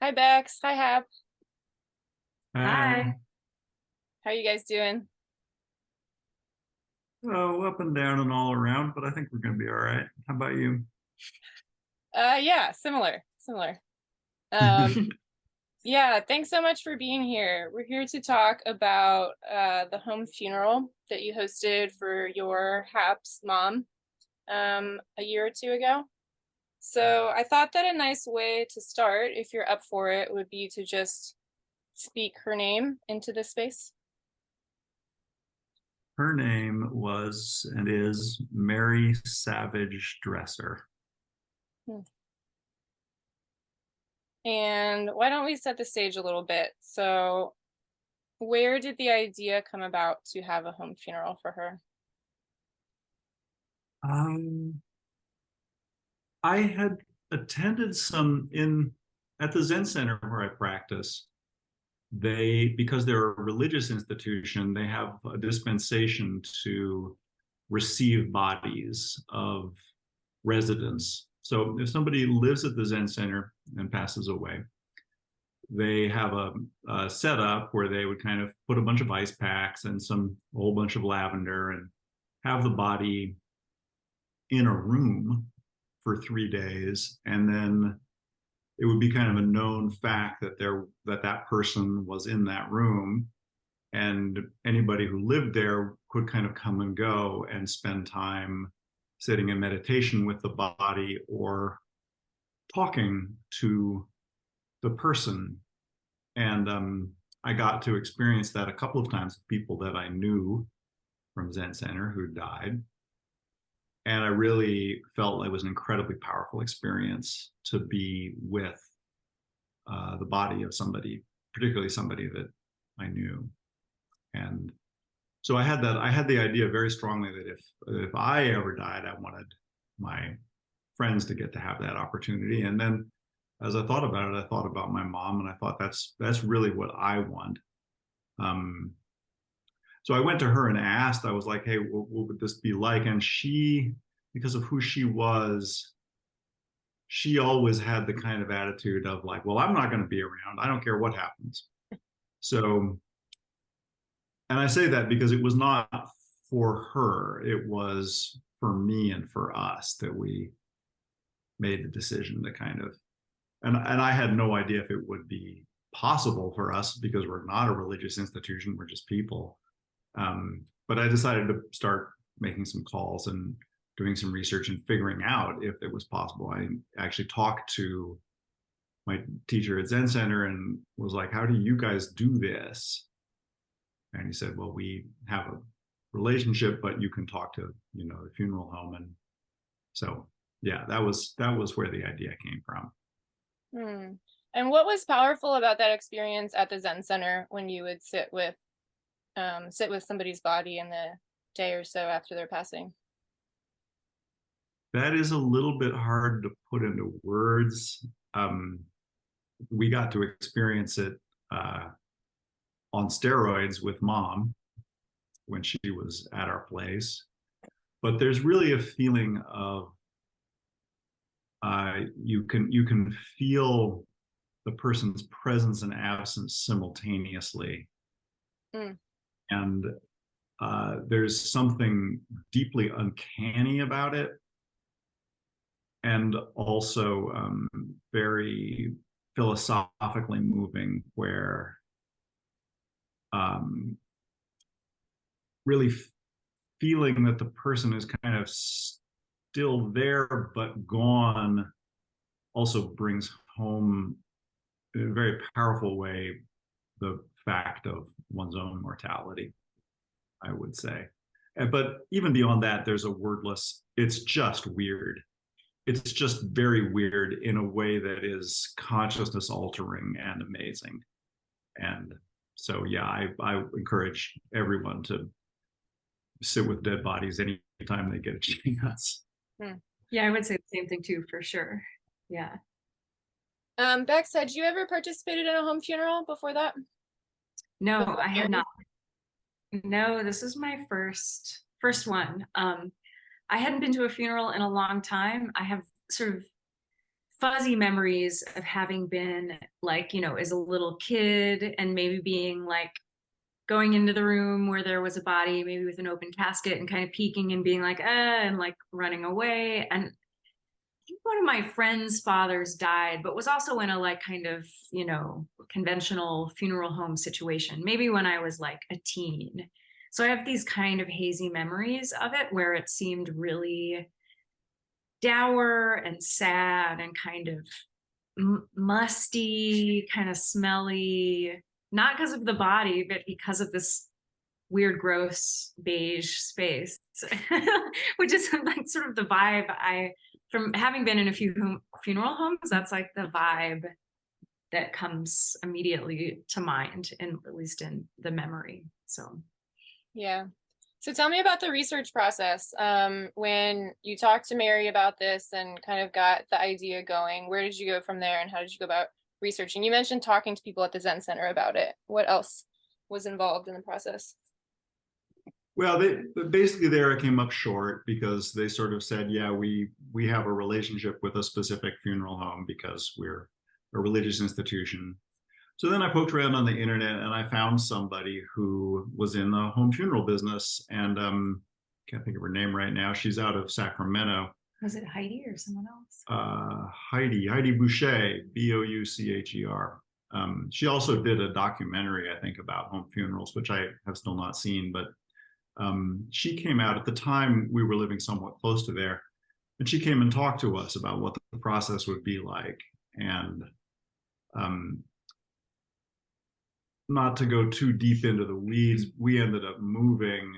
Hi, Bex. Hi, Hap. Hi. Hi. How are you guys doing? Oh, up and down and all around, but I think we're going to be all right. How about you? Yeah, similar. Um, yeah, thanks so much for being here. We're here to talk about the home funeral that you hosted for your Hap's mom a year or two ago. So I thought that a nice way to start, if you're up for it, would be to just speak her name into this space. Her name was and is Mary Savage Dresser. Hmm. And why don't we set the stage a little bit? So where did the idea come about to have a home funeral for her? Um, I had attended some in at the Zen Center where I practice. Because they're a religious institution, they have a dispensation to receive bodies of residents. So if somebody lives at the Zen Center and passes away, they have a setup where they would kind of put a bunch of ice packs and a whole bunch of lavender and have the body in a room for 3 days, and then it would be kind of a known fact that person was in that room, and anybody who lived there could kind of come and go and spend time sitting in meditation with the body or talking to the person. And I got to experience that a couple of times with people that I knew from Zen Center who died. And I really felt it was an incredibly powerful experience to be with the body of somebody, particularly somebody that I knew. And so I had the idea very strongly that if I ever died, I wanted my friends to get to have that opportunity. And then as I thought about it, I thought about my mom, and I thought that's really what I want. Um, so I went to her and asked. I was like, "Hey, what would this be like?" And she, because of who she always had the kind of attitude of like, "Well, I'm not going to be around. I don't care what happens." So, and I say that because it was not for her; it was for me and for us that we made the decision to kind of, and I had no idea if it would be possible for us because we're not a religious institution, we're just people. But I decided to start making some calls and doing some research and figuring out if it was possible. I actually talked to my teacher at Zen Center and was like, "How do you guys do this?" And he said, "Well, we have a relationship, but you can talk to, the funeral home." And so, yeah, that was where the idea came from. Hmm. And what was powerful about that experience at the Zen Center when you would sit with somebody's body in the day or so after their passing? That is a little bit hard to put into words. Um, we got to experience it uh, on steroids with mom when she was at our place. But there's really a feeling of you can feel the person's presence and absence simultaneously, Mm. and there's something deeply uncanny about it, and also very philosophically moving, where um, really feeling that the person is kind of still there but gone also brings home in a very powerful way the fact of one's own mortality, I would say. But even beyond that, there's a wordless, it's just weird. It's just very weird in a way that is consciousness altering and amazing. And so, yeah, I encourage everyone to sit with dead bodies anytime they get a chance. Hmm. Yeah, I would say the same thing too, for sure. Yeah. Bex, had you ever participated in a home funeral before that? No, Before I had Mary's? not. No, this is my first one. I hadn't been to a funeral in a long time. I have sort of fuzzy memories of having been like, as a little kid and maybe being like going into the room where there was a body, maybe with an open casket, and kind of peeking and being like, and like running away. And I think one of my friends' fathers died, but was also in a like kind of, conventional funeral home situation, maybe when I was like a teen. So I have these kind of hazy memories of it where it seemed really dour and sad and kind of musty, kind of smelly, not because of the body, but because of this weird, gross beige space, which is like sort of the vibe from having been in a few funeral homes, that's like the vibe that comes immediately to mind, and at least in the memory. So, yeah. So tell me about the research process. When you talked to Mary about this and kind of got the idea going, where did you go from there and how did you go about researching? You mentioned talking to people at the Zen Center about it. What else was involved in the process? Well, basically there it came up short because they sort of said, yeah, we have a relationship with a specific funeral home because we're a religious institution. So then I poked around on the internet and I found somebody who was in the home funeral business, and can't think of her name right now. She's out of Sacramento. Was it Heidi or someone else? Heidi Boucher, Boucher. She also did a documentary, I think, about home funerals, which I have still not seen, but she came out at the time we were living somewhat close to there, and she came and talked to us about what the process would be like. And not to go too deep into the weeds, we ended up moving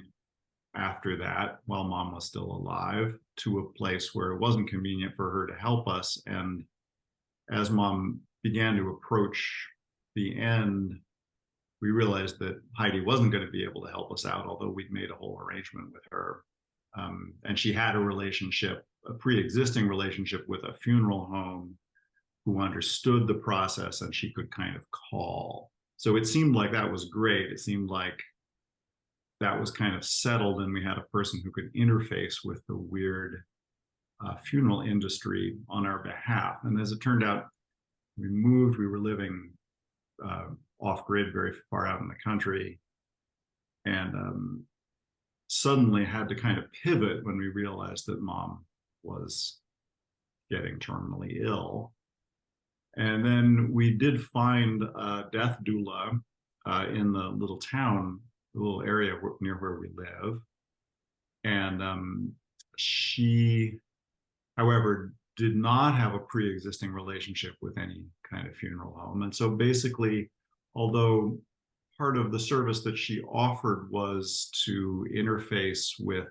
after that while mom was still alive to a place where it wasn't convenient for her to help us. And as mom began to approach the end, we realized that Heidi wasn't going to be able to help us out, although we'd made a whole arrangement with her. And she had a pre-existing relationship with a funeral home who understood the process and she could kind of call. So it seemed like that was great. It seemed like that was kind of settled, and we had a person who could interface with the weird funeral industry on our behalf. And as it turned out, we were living off grid, very far out in the country, and suddenly had to kind of pivot when we realized that mom was getting terminally ill. And then we did find a death doula in the little town, the little area near where we live. And she, however, did not have a pre-existing relationship with any kind of funeral home. And so basically, although part of the service that she offered was to interface with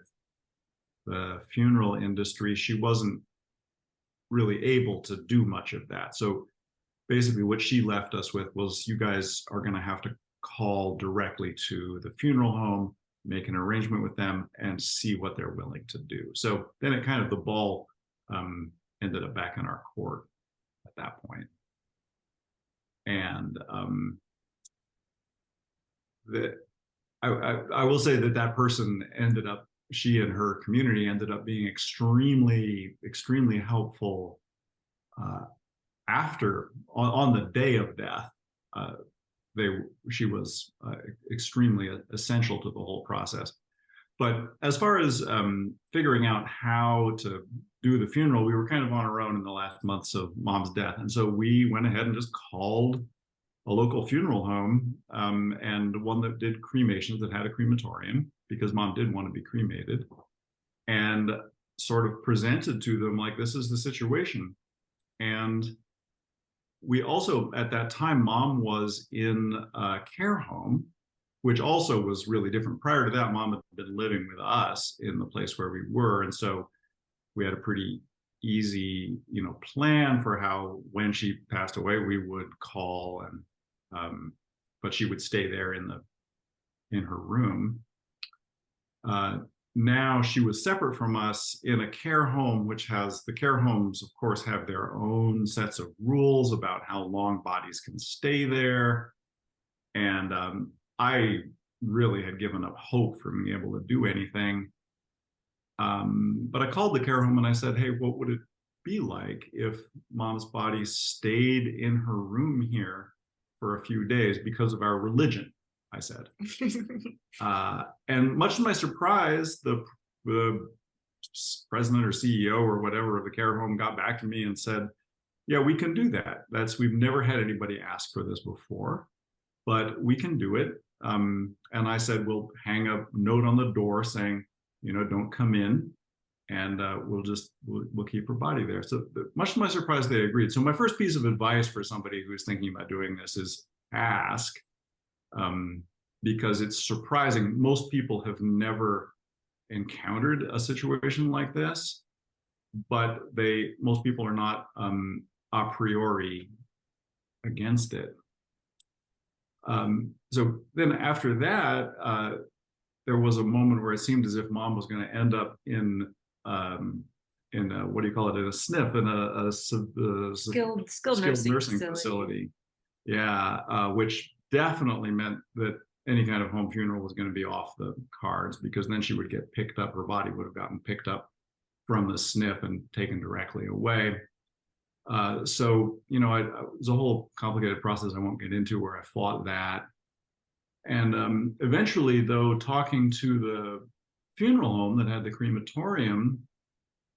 the funeral industry, she wasn't really able to do much of that. So basically what she left us with was, you guys are going to have to call directly to the funeral home, make an arrangement with them, and see what they're willing to do. So then it kind of, the ball ended up back in our court at that point. And I will say that person ended up, she and her community ended up being extremely, extremely helpful after, on the day of death. She was extremely essential to the whole process. But as far as figuring out how to do the funeral, we were kind of on our own in the last months of mom's death. And so we went ahead and just called a local funeral home, and one that did cremations, that had a crematorium, because mom did want to be cremated, and sort of presented to them like, this is the situation. And we also, at that time, mom was in a care home, which also was really different. Prior to that, mom had been living with us in the place where we were. And so we had a pretty easy, plan for how, when she passed away, we would call, and but she would stay there in her room. Now she was separate from us in a care home, which has, the care homes, of course, have their own sets of rules about how long bodies can stay there. And I really had given up hope from being able to do anything. But I called the care home and I said, hey, what would it be like if mom's body stayed in her room here for a few days because of our religion, I said. And much to my surprise, the president or CEO or whatever of the care home got back to me and said, yeah, we can do that. We've never had anybody ask for this before, but we can do it. And I said, we'll hang a note on the door saying, don't come in, and we'll keep her body there. So much to my surprise, they agreed. So my first piece of advice for somebody who's thinking about doing this is ask, because it's surprising. Most people have never encountered a situation like this, but most people are not a priori against it. So then after that, there was a moment where it seemed as if mom was going to end up in what do you call it, in a SNF, in a skilled nursing facility. Yeah, which definitely meant that any kind of home funeral was going to be off the cards, because then she would get picked up, her body would have gotten picked up from the SNF and taken directly away. So, it was a whole complicated process I won't get into, where I fought that. And eventually, though, talking to the funeral home that had the crematorium,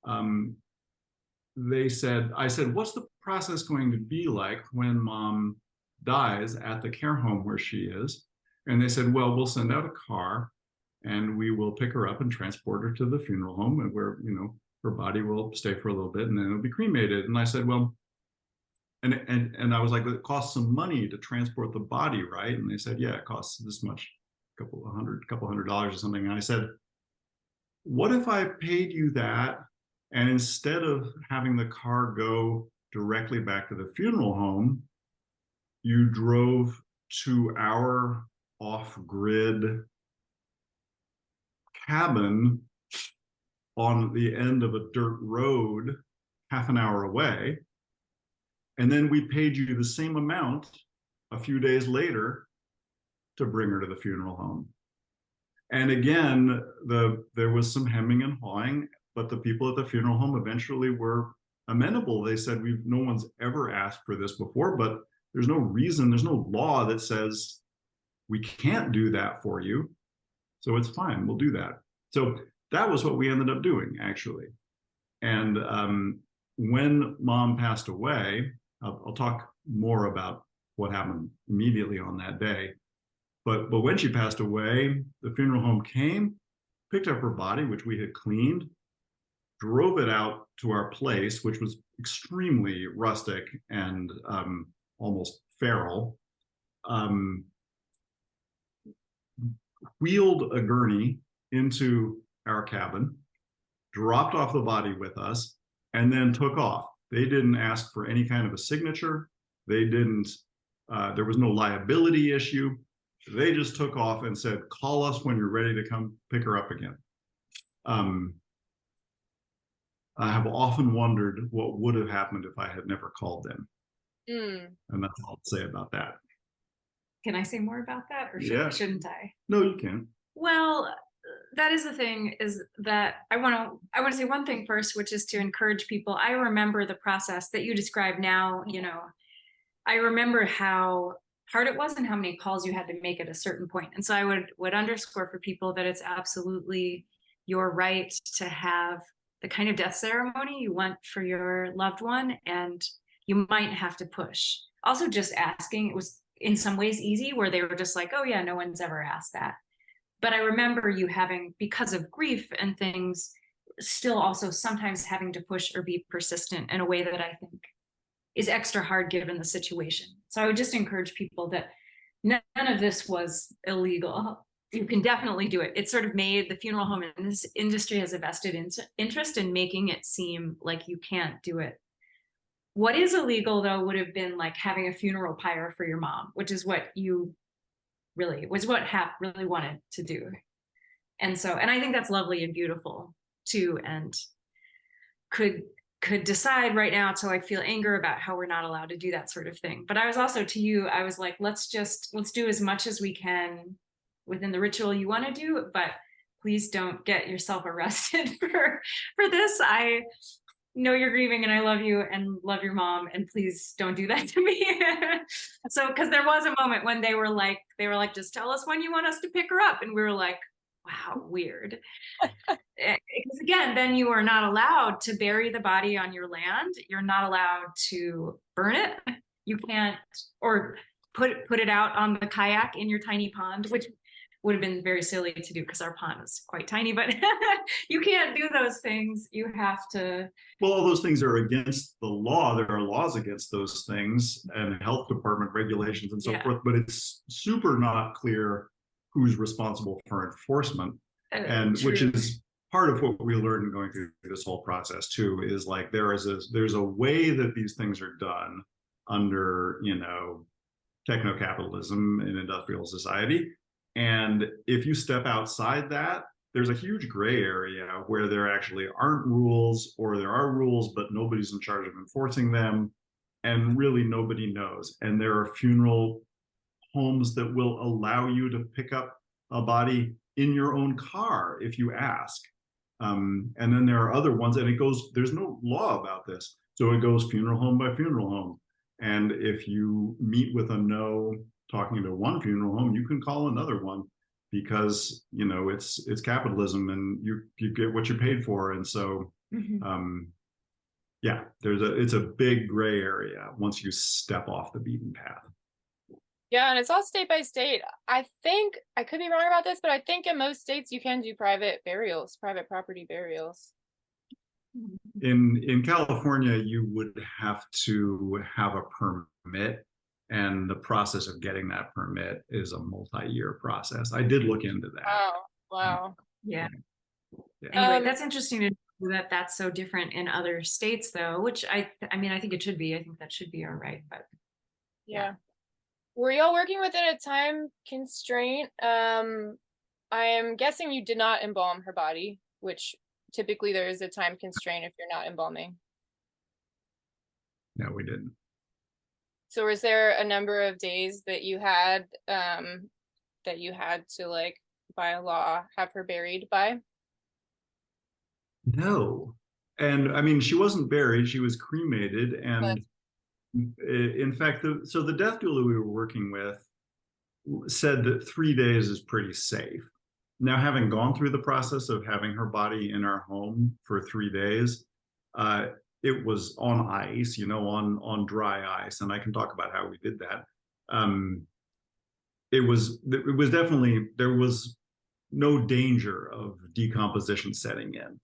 I said, what's the process going to be like when mom dies at the care home where she is? And they said, well, we'll send out a car and we will pick her up and transport her to the funeral home, and where, her body will stay for a little bit and then it'll be cremated. And I said, well, and I was like, it costs some money to transport the body, right? And they said, yeah, it costs this much, couple $100 or something. And I said, what if I paid you that, and instead of having the car go directly back to the funeral home, you drove to our off-grid cabin on the end of a dirt road half an hour away, and then we paid you the same amount a few days later to bring her to the funeral home. And again, there was some hemming and hawing, but the people at the funeral home eventually were amenable. They said, no one's ever asked for this before, but there's no reason, there's no law that says we can't do that for you. So it's fine, we'll do that. So that was what we ended up doing, actually. And when mom passed away, I'll talk more about what happened immediately on that day. But when she passed away, the funeral home came, picked up her body, which we had cleaned, drove it out to our place, which was extremely rustic and almost feral, wheeled a gurney into our cabin, dropped off the body with us, and then took off. They didn't ask for any kind of a signature. They didn't, there was no liability issue. They just took off and said, call us when you're ready to come pick her up again. I have often wondered what would have happened if I had never called them. And that's all I'll say about that. Can I say more about that, or shouldn't I? No, you can. Well, that is the thing, is that I want to say one thing first, which is to encourage people. I remember the process that you describe now. I remember how hard it was and how many calls you had to make at a certain point. And so I would underscore for people that it's absolutely your right to have the kind of death ceremony you want for your loved one, and you might have to push. Also, just asking, it was in some ways easy, where they were just like, oh yeah, no one's ever asked that. But I remember you having, because of grief and things, still also sometimes having to push or be persistent in a way that I think is extra hard given the situation. So I would just encourage people that none of this was illegal. You can definitely do it. It sort of made the funeral home in this industry has a vested interest in making it seem like you can't do it. What is illegal, though, would have been like having a funeral pyre for your mom, which is what Hap really wanted to do. And I think that's lovely and beautiful too, and could decide right now to like feel anger about how we're not allowed to do that sort of thing. But I was also, to you, I was like, let's do as much as we can within the ritual you want to do, but please don't get yourself arrested for this. know you're grieving and I love you and love your mom and please don't do that to me. So because there was a moment when they were like just tell us when you want us to pick her up, and we were like, wow, weird. Because again, then you are not allowed to bury the body on your land. You're not allowed to burn it. You can't, or put it out on the kayak in your tiny pond, which would have been very silly to do because our pond is quite tiny, but you can't do those things. You have to. Well, all those things are against the law. There are laws against those things and health department regulations and so Yeah. forth, but it's super not clear who's responsible for enforcement. And True. which is part of what we learned in going through this whole process too, is like there's a way that these things are done under, you know, techno-capitalism in industrial society. And if you step outside that, there's a huge gray area where there actually aren't rules, or there are rules, but nobody's in charge of enforcing them. And really nobody knows. And there are funeral homes that will allow you to pick up a body in your own car if you ask. And then there are other ones, and there's no law about this. So it goes funeral home by funeral home. And if you meet with a no talking to one funeral home, you can call another one, because, you know, it's capitalism and you get what you paid for. And so, yeah, it's a big gray area once you step off the beaten path. Yeah, and it's all state by state. I think, I could be wrong about this, but I think in most states you can do private burials, private property burials. In California, you would have to have a permit, and the process of getting that permit is a multi-year process. I did look into that. Oh, wow. Yeah. Yeah. Anyway, that's interesting to know that that's so different in other states, though, which I mean, I think it should be. I think that should be all right, but yeah. Were y'all working within a time constraint? I am guessing you did not embalm her body, which typically there is a time constraint if you're not embalming. No, we didn't. So was there a number of days that you had to, like, by law have her buried by? No. And I mean, she wasn't buried, she was cremated. And in fact, the death doula we were working with said that 3 days is pretty safe. Now, having gone through the process of having her body in our home for 3 days, it was on ice, you know, on dry ice, and I can talk about how we did that. It was definitely, there was no danger of decomposition setting in.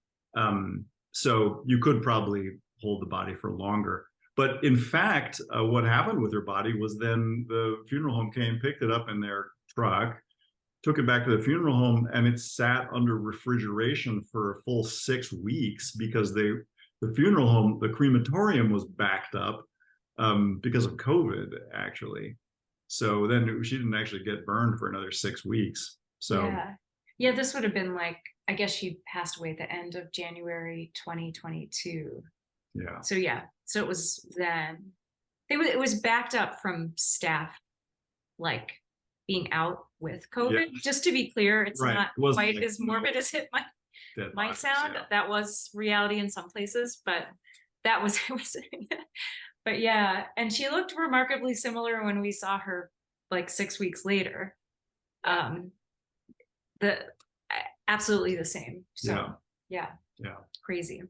So you could probably hold the body for longer. But in fact, what happened with her body was then the funeral home came, picked it up in their truck, took it back to the funeral home, and it sat under refrigeration for a full 6 weeks because the funeral home, the crematorium, was backed up because of COVID, actually. So then she didn't actually get burned for another 6 weeks. So yeah, this would have been like, I guess she passed away at the end of January 2022. Yeah. So yeah, so it was then. It was backed up from staff, like, being out with COVID. Yeah. Just to be clear, it's not quite like, as morbid as it might sound. Yeah. That was reality in some places, but that was it was. But yeah, and she looked remarkably similar when we saw her like 6 weeks later. Absolutely the same. So yeah, crazy.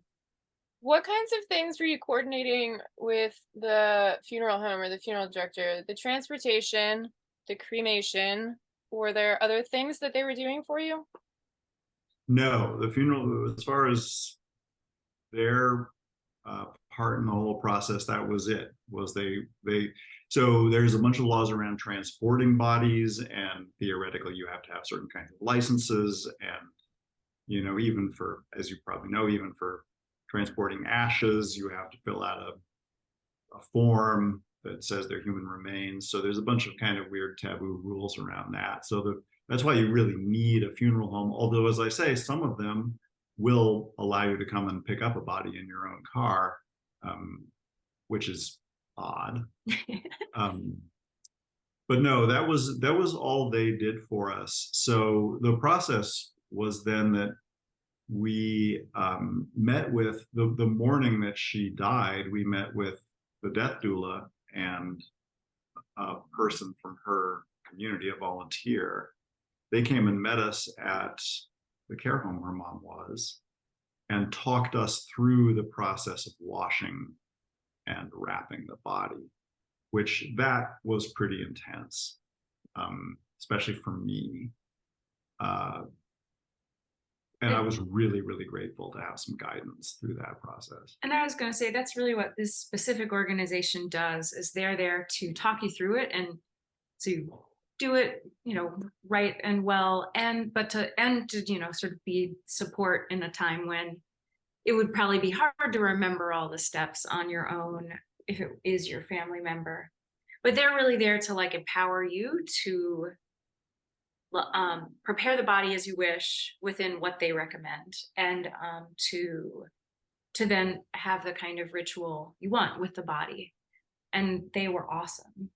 What kinds of things were you coordinating with the funeral home or the funeral director? The transportation, the cremation, were there other things that they were doing for you? No, the funeral, as far as their part in the whole process, that was it. So there's a bunch of laws around transporting bodies, and theoretically you have to have certain kinds of licenses, and, you know, even for, as you probably know, even for transporting ashes, you have to fill out a form that says they're human remains. So there's a bunch of kind of weird taboo rules around that. So that's why you really need a funeral home. Although, as I say, some of them will allow you to come and pick up a body in your own car, which is odd. But no, that was all they did for us. So the process was then that we met with the morning that she died. We met with the death doula and a person from her community, a volunteer. They came and met us at the care home her mom was and talked us through the process of washing and wrapping the body, which that was pretty intense, especially for me. And I was really, really grateful to have some guidance through that process. And I was going to say, that's really what this specific organization does, is they're there to talk you through it and to do it, right and well, but to sort of be support in a time when it would probably be hard to remember all the steps on your own if it is your family member. But they're really there to like empower you to prepare the body as you wish within what they recommend, and to then have the kind of ritual you want with the body. And they were awesome.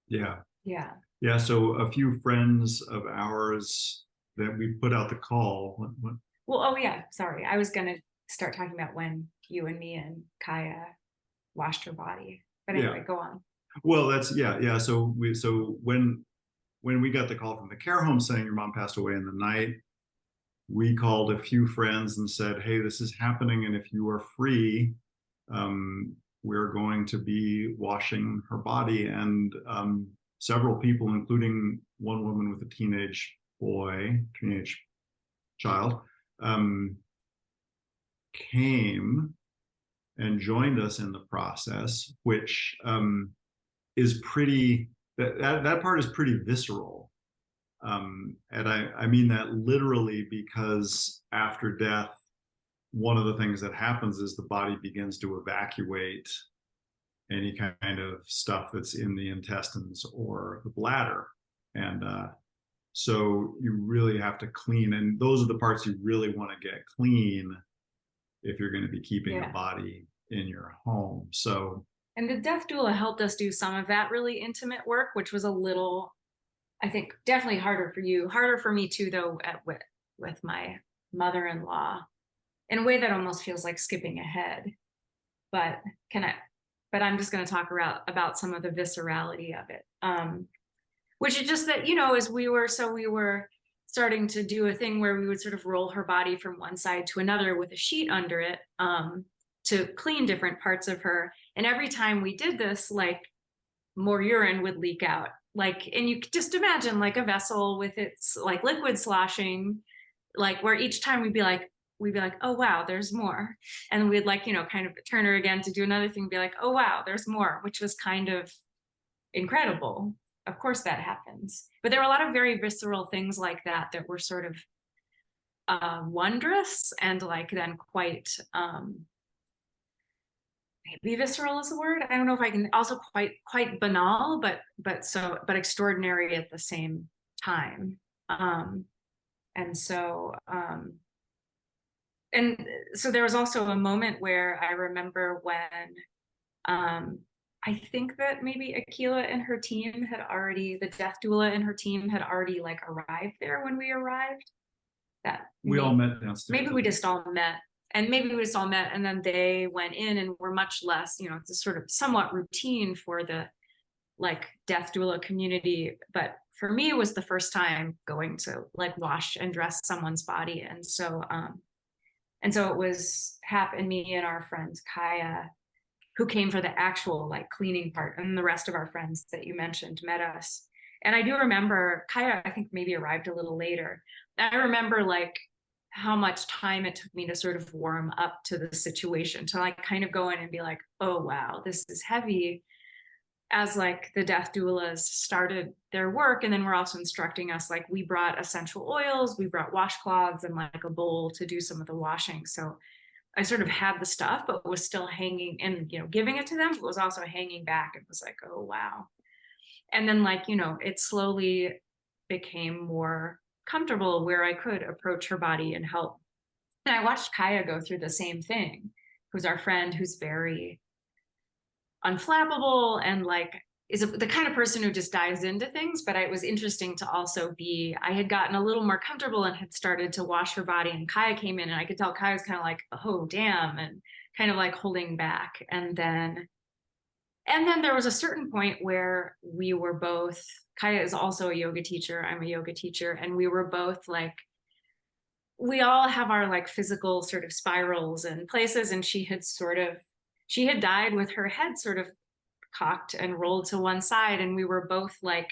Yeah, so a few friends of ours that we put out the call. Well, oh yeah, sorry, I was gonna start talking about when you and me and Kaya washed her body, but anyway, go on. Well, that's yeah. So when we got the call from the care home saying your mom passed away in the night, we called a few friends and said, hey, this is happening, and if you are free, we're going to be washing her body. And several people, including one woman with a teenage child, came and joined us in the process, which is pretty, that part is pretty visceral. And I mean that literally, because after death, one of the things that happens is the body begins to evacuate any kind of stuff that's in the intestines or the bladder. And so you really have to clean. And those are the parts you really want to get clean if you're going to be keeping a body in your home. So. And the death doula helped us do some of that really intimate work, which was a little, I think, definitely harder for you. Harder for me too, though, with my mother-in-law, in a way that almost feels like skipping ahead. But I'm just going to talk about some of the viscerality of it, which is just that, as we were starting to do a thing where we would sort of roll her body from one side to another with a sheet under it, to clean different parts of her. And every time we did this, like, more urine would leak out. Like, and you could just imagine like a vessel with its like liquid sloshing, like where each time we'd be like, oh wow, there's more. And we'd like, kind of turn her again to do another thing, be like, oh wow, there's more, which was kind of incredible. Of course that happens. But there were a lot of very visceral things like that were sort of wondrous and like then quite maybe visceral is the word. I don't know if I can, also quite banal, but extraordinary at the same time. And so there was also a moment where I remember when I think that maybe Akila and her team the death doula and her team had already like arrived there when we arrived. All met downstairs. Maybe we just all met. And then they went in and were much less, it's sort of somewhat routine for the like death doula community. But for me, it was the first time going to like wash and dress someone's body. And so it was Hap and me and our friend Kaya who came for the actual like cleaning part, and the rest of our friends that you mentioned met us. And I do remember Kaya, I think, maybe arrived a little later. I remember like how much time it took me to sort of warm up to the situation, to like kind of go in and be like, oh wow, this is heavy, as like the death doulas started their work. And then we're also instructing us, like, we brought essential oils, we brought washcloths and like a bowl to do some of the washing. So I sort of had the stuff, but was still hanging and, giving it to them, but was also hanging back. It was like, oh wow. And then like, it slowly became more comfortable where I could approach her body and help. And I watched Kaya go through the same thing, who's our friend, who's very unflappable and like the kind of person who just dives into things, but it was interesting to also I had gotten a little more comfortable and had started to wash her body, and Kaya came in and I could tell Kaya was kind of like, oh, damn, and kind of like holding back. And then there was a certain point where we were both, Kaya is also a yoga teacher, I'm a yoga teacher, and we were both like, we all have our like physical sort of spirals and places, and she had died with her head sort of cocked and rolled to one side, and we were both like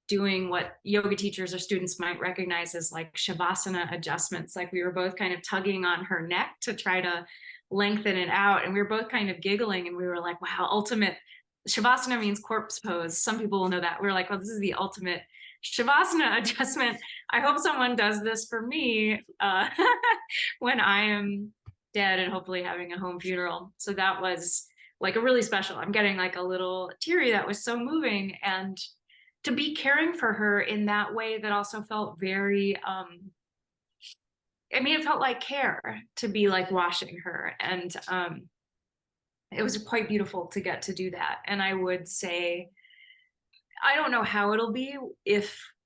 doing what yoga teachers or students might recognize as like shavasana adjustments. Like we were both kind of tugging on her neck to try to lengthen it out, and we were both kind of giggling, and we were like, wow, ultimate shavasana means corpse pose. Some people will know that. We were like, well, this is the ultimate shavasana adjustment. I hope someone does this for me when I am dead and hopefully having a home funeral. So that was like a really special, I'm getting like a little teary, that was so moving. And to be caring for her in that way that also felt very, it felt like care to be like washing her. And it was quite beautiful to get to do that. And I would say, I don't know how it'll be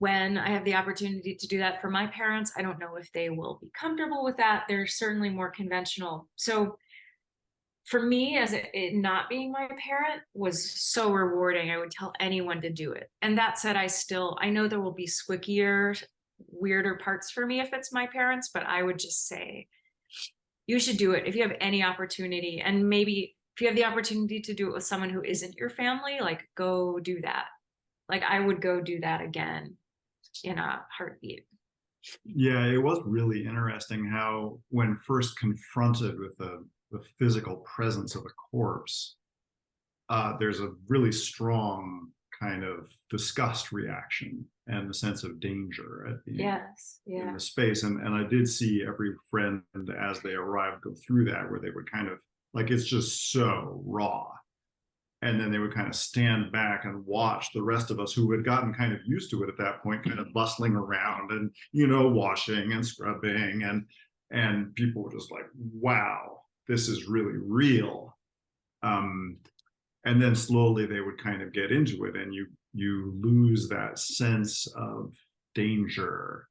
when I have the opportunity to do that for my parents. I don't know if they will be comfortable with that. They're certainly more conventional. So for me, as it not being my parent was so rewarding. I would tell anyone to do it. And that said, I know there will be swickier, weirder parts for me if it's my parents, but I would just say, you should do it if you have any opportunity. And maybe if you have the opportunity to do it with someone who isn't your family, like go do that. Like I would go do that again in a heartbeat. Yeah, it was really interesting how when first confronted with the physical presence of a corpse, there's a really strong kind of disgust reaction and a sense of danger at being in the space. And I did see every friend as they arrived go through that, where they would kind of like, it's just so raw. And then they would kind of stand back and watch the rest of us who had gotten kind of used to it at that point, kind of bustling around and, washing and scrubbing. And people were just like, wow, this is really real. And then slowly they would kind of get into it, and you lose that sense of danger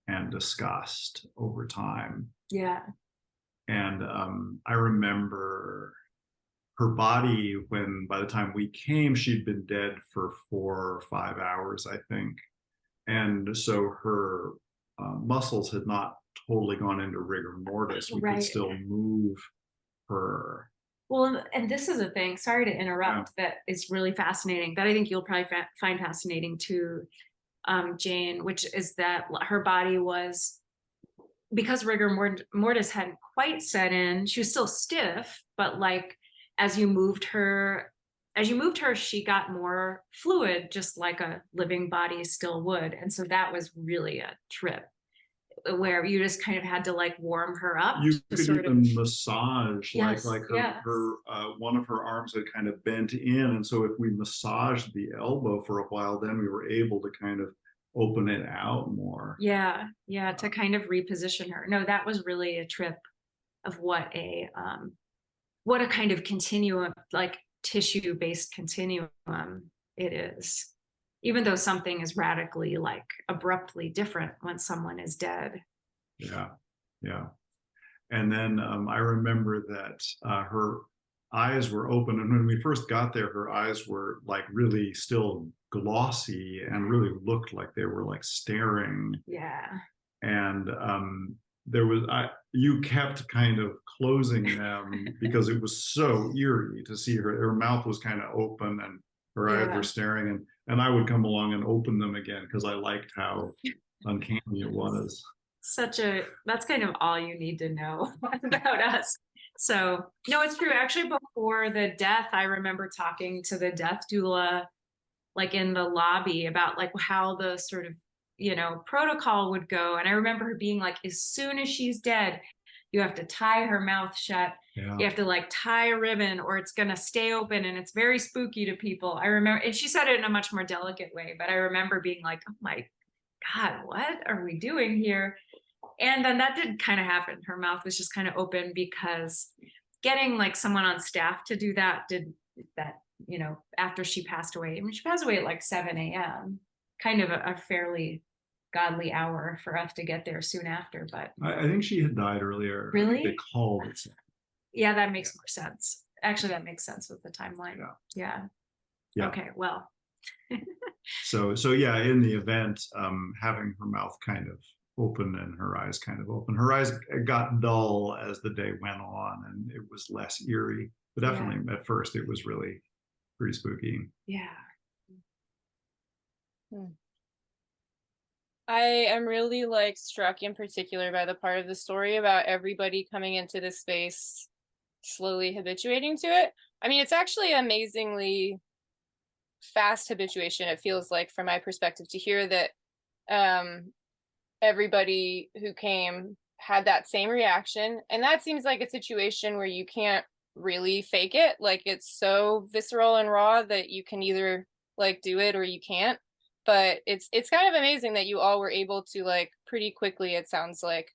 and disgust over time. Yeah. And I remember her body, by the time we came, she'd been dead for 4 or 5 hours, I think. And so her muscles had not totally gone into rigor mortis. We could still move her. Well, and this is a thing, sorry to interrupt, that is really fascinating, that I think you'll probably find fascinating too, Jane, which is that her body was, because rigor mortis hadn't quite set in, she was still stiff, but like as you moved her, she got more fluid, just like a living body still would. And so that was really a trip, where you just kind of had to like warm her up. You could even massage, like her one of her arms had kind of bent in, and so if we massaged the elbow for a while, then we were able to kind of open it out more. Yeah, to kind of reposition her. No, that was really a trip of what a kind of continuum, like tissue-based continuum it is. Even though something is radically, like abruptly different when someone is dead. Yeah. And then I remember that her eyes were open, and when we first got there, her eyes were like really still glossy and really looked like they were like staring. Yeah. And you kept kind of closing them because it was so eerie to see her mouth was kind of open and her eyes were staring, and I would come along and open them again because I liked how uncanny it was. That's kind of all you need to know about us. So no, it's true. Actually, before the death, I remember talking to the death doula, like in the lobby, about like how the sort of, protocol would go. And I remember her being like, as soon as she's dead, you have to tie her mouth shut. Yeah. You have to like tie a ribbon or it's going to stay open, and it's very spooky to people. I remember, and she said it in a much more delicate way, but I remember being like, oh my God, what are we doing here? And then that did kind of happen. Her mouth was just kind of open, because getting like someone on staff to do that that, after she passed away. I mean, she passed away at like 7 a.m., kind of a fairly godly hour for us to get there soon after. But I think she had died earlier. Really? They called it. Yeah, that makes more sense. Actually, that makes sense with the timeline. Yeah. Okay, well. So yeah, in the event, having her mouth kind of open and her eyes kind of open. Her eyes got dull as the day went on, and it was less eerie. But definitely at first, it was really pretty spooky. Yeah. I am really like struck in particular by the part of the story about everybody coming into this space slowly habituating to it. I mean, it's actually amazingly fast habituation, it feels like, from my perspective, to hear that everybody who came had that same reaction. And that seems like a situation where you can't really fake it. Like, it's so visceral and raw that you can either like do it or you can't. But it's kind of amazing that you all were able to, like, pretty quickly, it sounds like.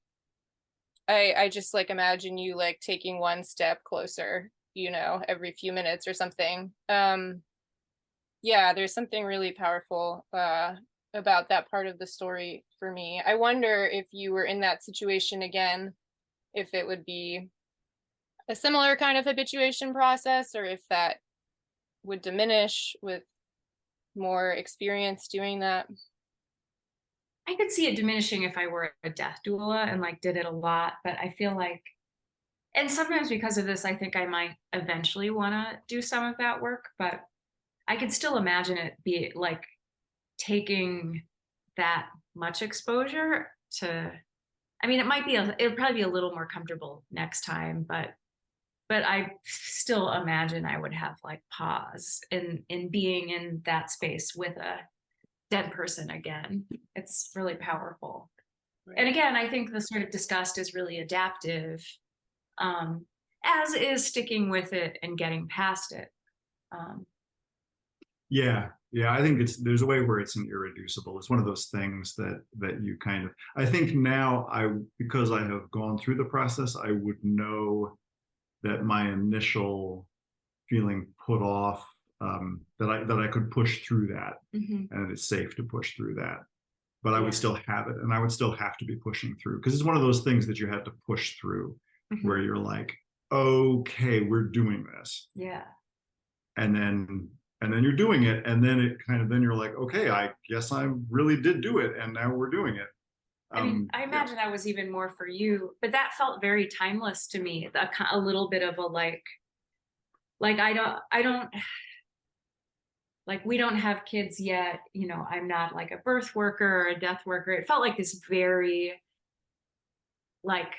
I just like imagine you like taking one step closer, every few minutes or something. Yeah, there's something really powerful about that part of the story for me. I wonder if you were in that situation again, if it would be a similar kind of habituation process, or if that would diminish with more experience doing that. I could see it diminishing if I were a death doula and like did it a lot, but I feel like, and sometimes because of this, I think I might eventually want to do some of that work, but I could still imagine it be like taking that much exposure to, I mean, it'd probably be a little more comfortable next time, but I still imagine I would have like pause in being in that space with a dead person again. It's really powerful. Right. And again, I think the sort of disgust is really adaptive, as is sticking with it and getting past it. Yeah, I think there's a way where it's an irreducible. It's one of those things that you kind of, I think now because I have gone through the process, I would know that my initial feeling put off, that I could push through that, and it's safe to push through that. But I would still have it, and I would still have to be pushing through, because it's one of those things that you had to push through, where you're like, okay, we're doing this. Yeah. And then you're doing it, and then it kind of, then you're like, okay, I guess I really did do it, and now we're doing it. I mean, I imagine that was even more for you, but that felt very timeless to me. A little bit of a like I don't like, we don't have kids yet. I'm not like a birth worker or a death worker. It felt like this very, like,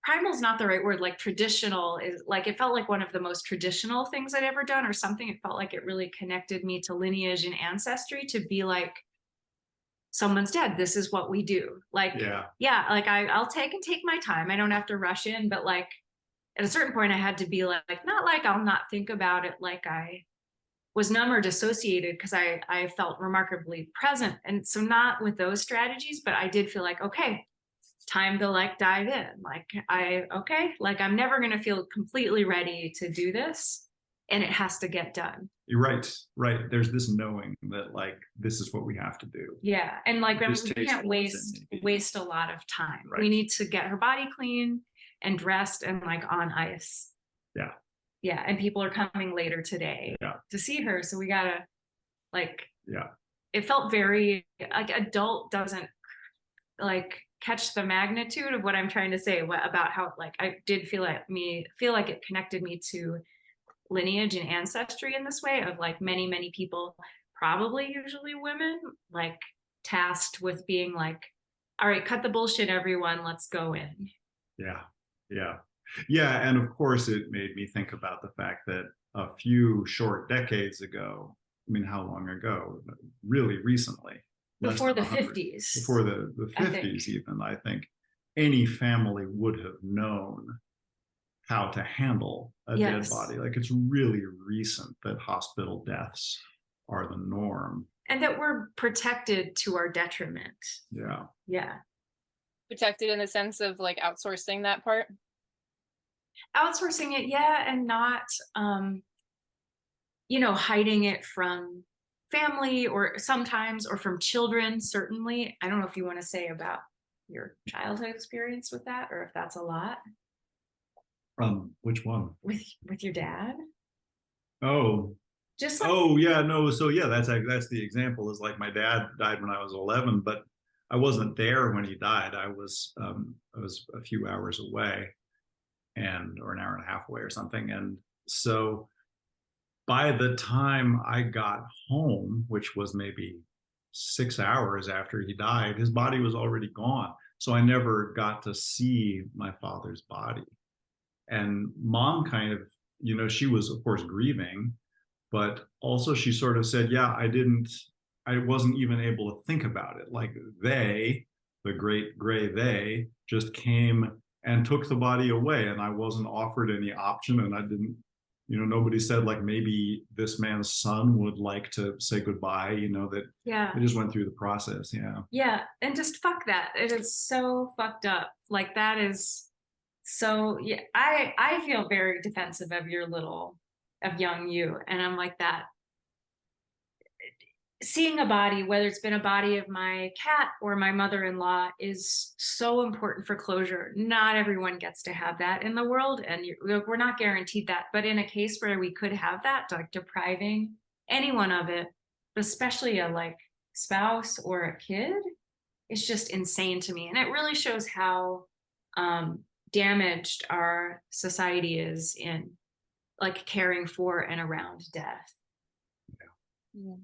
primal's not the right word. Like, traditional is like, it felt like one of the most traditional things I'd ever done or something. It felt like it really connected me to lineage and ancestry, to be like, someone's dead, this is what we do. Like, like I'll take my time. I don't have to rush in, but like at a certain point I had to be like, not like I'll not think about it, like I was numb or dissociated, because I felt remarkably present. And so not with those strategies, but I did feel like, okay, time to like dive in. Like like I'm never going to feel completely ready to do this, and it has to get done. You're right. There's this knowing that like, this is what we have to do. Yeah. And like, we can't waste a lot of time. Right. We need to get her body clean and dressed and like on ice. Yeah. Yeah. And people are coming later today to see her. So we gotta like, it felt very like adult doesn't like catch the magnitude of what I'm trying to say about how like I did feel like it connected me to lineage and ancestry in this way, of like many people, probably usually women, like tasked with being like, all right, cut the bullshit, everyone, let's go in. Yeah, and of course it made me think about the fact that a few short decades ago, I mean, how long ago? Really recently. Before the 50s. Before the 50s, even, I think any family would have known how to handle a dead body. Like, it's really recent that hospital deaths are the norm. And that we're protected to our detriment. Yeah. Protected in the sense of like outsourcing that part? Outsourcing it, and not you know, hiding it from family or sometimes, or from children, certainly. I don't know if you want to say about your childhood experience with that, or if that's a lot Which one? with your dad. Oh, Just like, oh yeah, no. So yeah, that's the example. Is like my dad died when I was 11, but I wasn't there when he died. I was a few hours away, and or an hour and a half away or something. And so by the time I got home, which was maybe 6 hours after he died, his body was already gone. So I never got to see my father's body. And mom kind of, she was, of course, grieving, but also she sort of said, yeah, I wasn't even able to think about it. Like the great gray they, just came and took the body away, and I wasn't offered any option, and I didn't, nobody said like maybe this man's son would like to say goodbye, that yeah, it just went through the process. Yeah. yeah, and just fuck that. It is so fucked up. Like that is so, yeah. I feel very defensive of of young you, and I'm like that. Seeing a body, whether it's been a body of my cat or my mother-in-law, is so important for closure. Not everyone gets to have that in the world, and we're not guaranteed that. But in a case where we could have that, like depriving anyone of it, especially a like spouse or a kid, it's just insane to me. And it really shows how damaged our society is in like caring for and around death. Yeah.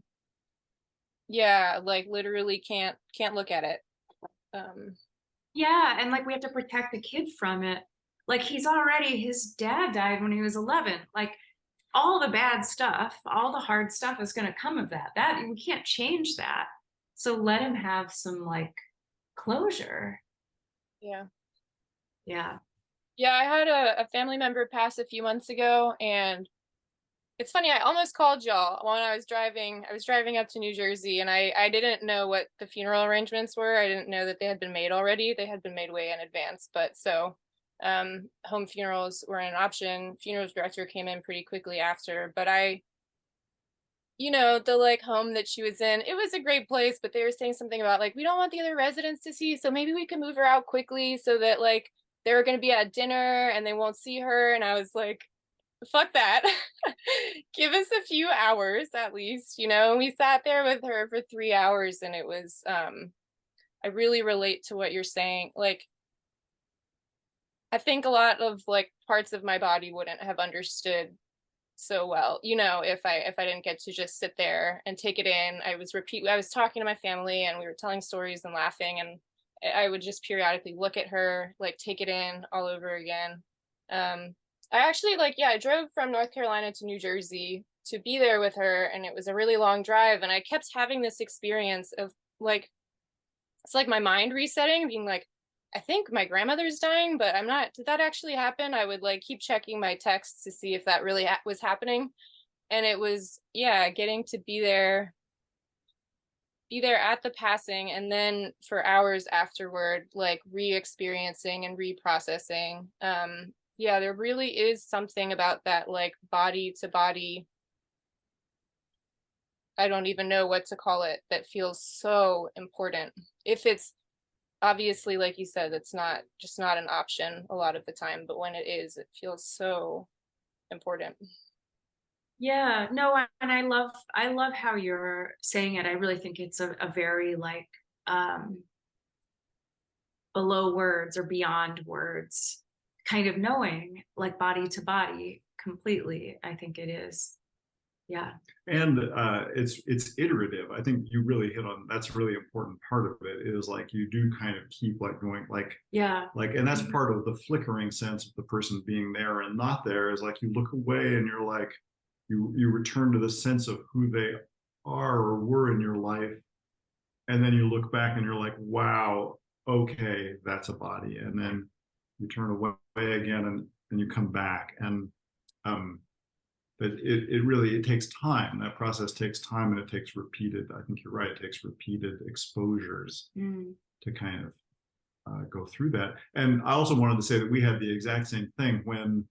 Yeah, like literally can't look at it. Yeah, and like we have to protect the kid from it. Like his dad died when he was 11. Like all the bad stuff, all the hard stuff is going to come of that. That we can't change that. So let him have some like closure. Yeah. Yeah. Yeah, I had a family member pass a few months ago, and it's funny, I almost called y'all when I was driving up to New Jersey, and I didn't know what the funeral arrangements were. I didn't know that they had been made already. They had been made way in advance, but so home funerals were an option. Funerals director came in pretty quickly after, but the like home that she was in, it was a great place, but they were saying something about like, we don't want the other residents to see, so maybe we can move her out quickly so that like they're going to be at dinner and they won't see her. And I was like, fuck that. Give us a few hours at least. We sat there with her for 3 hours, and it was I really relate to what you're saying. Like, I think a lot of like parts of my body wouldn't have understood so well, if I didn't get to just sit there and take it in. I was talking to my family, and we were telling stories and laughing, and I would just periodically look at her, like take it in all over again. I actually I drove from North Carolina to New Jersey to be there with her, and it was a really long drive, and I kept having this experience of like, it's like my mind resetting, being like, I think my grandmother's dying, but I'm not. Did that actually happen? I would like keep checking my texts to see if that really was happening. And it was, yeah, getting to be there at the passing, and then for hours afterward, like re-experiencing and reprocessing. Yeah, there really is something about that, like body to body. I don't even know what to call it, that feels so important. If it's obviously, like you said, it's not an option a lot of the time, but when it is, it feels so important. Yeah, no, and I love how you're saying it. I really think it's a very like below words or beyond words kind of knowing, like body to body completely. I think it is. Yeah. And it's iterative. I think you really hit on, that's a really important part of it, is like you do kind of keep like going like, Yeah. like, and that's part of the flickering sense of the person being there and not there, is like you look away and you're like, you return to the sense of who they are or were in your life, and then you look back and you're like, wow, okay, that's a body, and then you turn away again, and you come back, and but it really, it takes time. That process takes time, and it takes repeated, I think you're right, it takes repeated exposures to kind of go through that. And I also wanted to say that we had the exact same thing when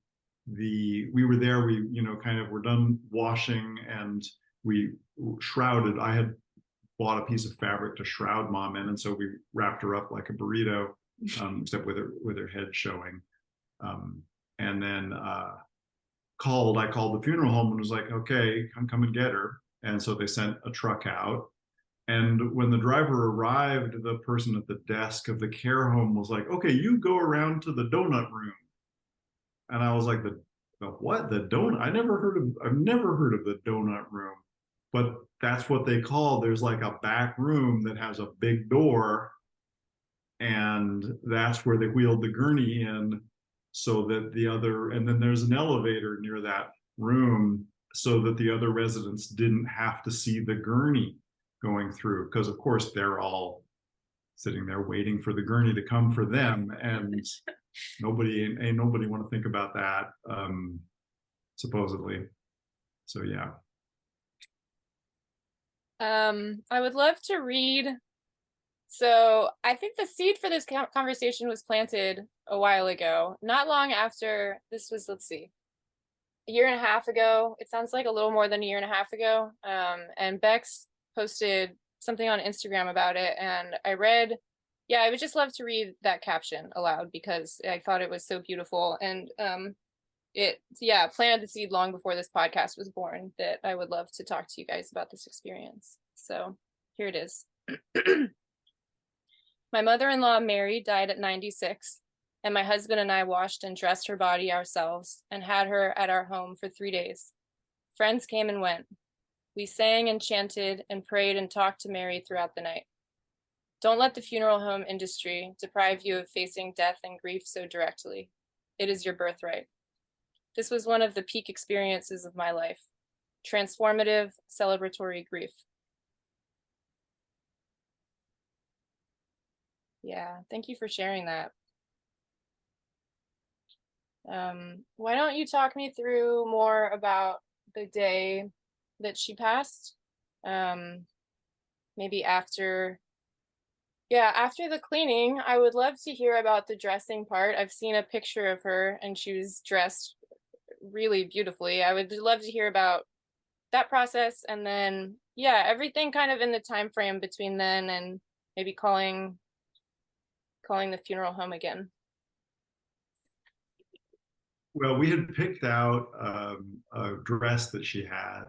we were there, we, kind of were done washing, and we shrouded. I had bought a piece of fabric to shroud mom in, and so we wrapped her up like a burrito, except with her head showing. And then I called the funeral home and was like, okay, come and get her. And so they sent a truck out. And when the driver arrived, the person at the desk of the care home was like, okay, you go around to the donut room. And I was like, the what? The donut? I've never heard of the donut room. But that's what they call, there's like a back room that has a big door. And that's where they wheeled the gurney in, so that and then there's an elevator near that room, so that the other residents didn't have to see the gurney going through, because of course they're all sitting there waiting for the gurney to come for them, and nobody want to think about that, supposedly. So yeah. I would love to read. So I think the seed for this conversation was planted a while ago, not long after this was, let's see, a year and a half ago. It sounds like a little more than a year and a half ago. And Bex posted something on Instagram about it, and I would just love to read that caption aloud because I thought it was so beautiful. And it planted the seed long before this podcast was born, that I would love to talk to you guys about this experience. So here it is. My mother-in-law, Mary, died at 96, and my husband and I washed and dressed her body ourselves and had her at our home for 3 days. Friends came and went. We sang and chanted and prayed and talked to Mary throughout the night. Don't let the funeral home industry deprive you of facing death and grief so directly. It is your birthright. This was one of the peak experiences of my life. Transformative, celebratory grief. Yeah, thank you for sharing that. Why don't you talk me through more about the day that she passed? Maybe after the cleaning. I would love to hear about the dressing part. I've seen a picture of her and she was dressed really beautifully. I would love to hear about that process, and then everything kind of in the time frame between then and maybe calling the funeral home again. Well, we had picked out a dress that she had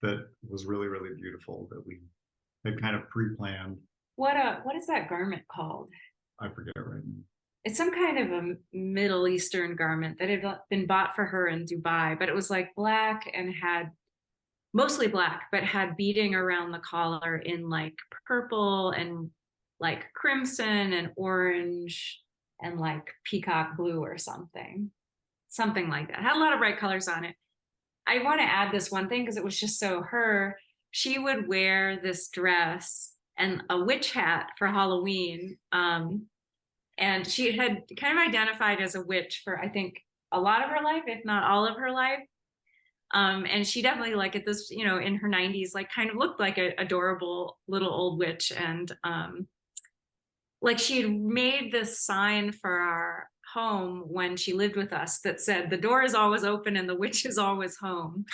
that was really, really beautiful, that we had kind of pre-planned. What is that garment called? I forget right now. It's some kind of a Middle Eastern garment that had been bought for her in Dubai, but it was like black and had mostly black, but had beading around the collar in like purple and like crimson and orange and like peacock blue or something like that. Had a lot of bright colors on it. I want to add this one thing because it was just so her. She would wear this dress and a witch hat for Halloween. And she had kind of identified as a witch for, I think, a lot of her life, if not all of her life. And she definitely, like at this, in her 90s, like kind of looked like an adorable little old witch. And like she had made this sign for our home when she lived with us that said, the door is always open and the witch is always home.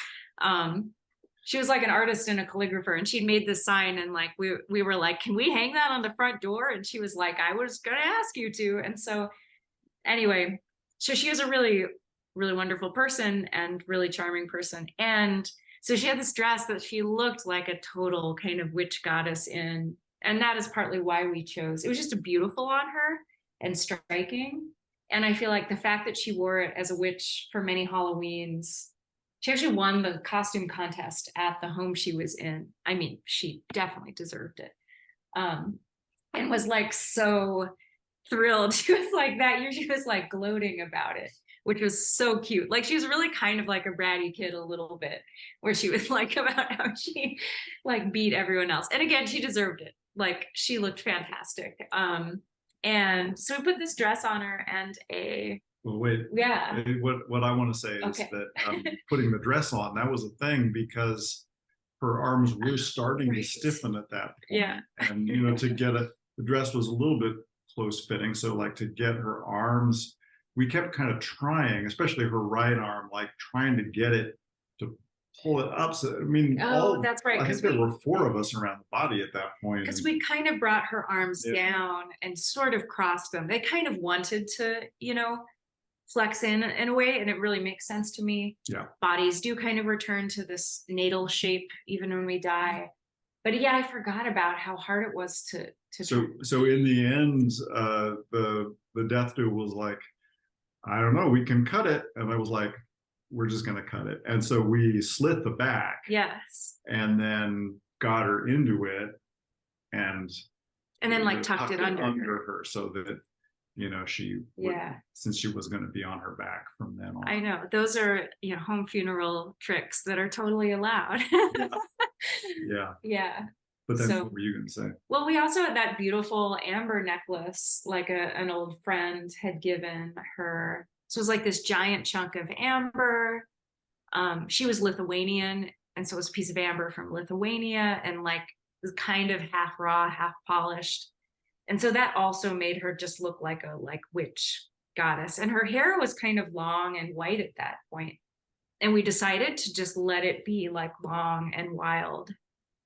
She was like an artist and a calligrapher, and she'd made this sign, and like we were like, can we hang that on the front door? And she was like, I was gonna ask you to. And so anyway, so she was a really, really wonderful person and really charming person. And so she had this dress that she looked like a total kind of witch goddess in, and that is partly why we chose. It was just beautiful on her and striking. And I feel like the fact that she wore it as a witch for many Halloweens, she actually won the costume contest at the home she was in. I mean, she definitely deserved it. And was like so thrilled. She was like that year, she was like gloating about it, which was so cute. Like she was really kind of like a bratty kid a little bit, where she was like about how she like beat everyone else. And again, she deserved it. Like she looked fantastic. And so we put this dress on her and well, wait. Yeah. What I want to say is that putting the dress on, that was a thing because her arms were starting to stiffen at that point. Yeah. And to get the dress was a little bit close fitting, so like to get her arms we kept kind of trying, especially her right arm, like trying to get it to pull it up. So I mean, Oh, that's right. I think there were 4 of us around the body at that point. Because we kind of brought her arms Yeah. down and sort of crossed them. They kind of wanted to, flex in a way, and it really makes sense to me. Yeah. Bodies do kind of return to this natal shape even when we die. But yeah, I forgot about how hard it was to So in the end, the death duel was like, I don't know, we can cut it. And I was like, we're just gonna cut it. And so we slit the back. Yes. And then got her into it and then like tucked it under her so that she would, yeah, since she was going to be on her back from then on. I know those are home funeral tricks that are totally allowed. Yeah. But then what were you going to say? Well, we also had that beautiful amber necklace, like an old friend had given her. So it was like this giant chunk of amber. She was Lithuanian, and so it was a piece of amber from Lithuania, and like it was kind of half raw, half polished. And so that also made her just look like a witch goddess. And her hair was kind of long and white at that point. And we decided to just let it be like long and wild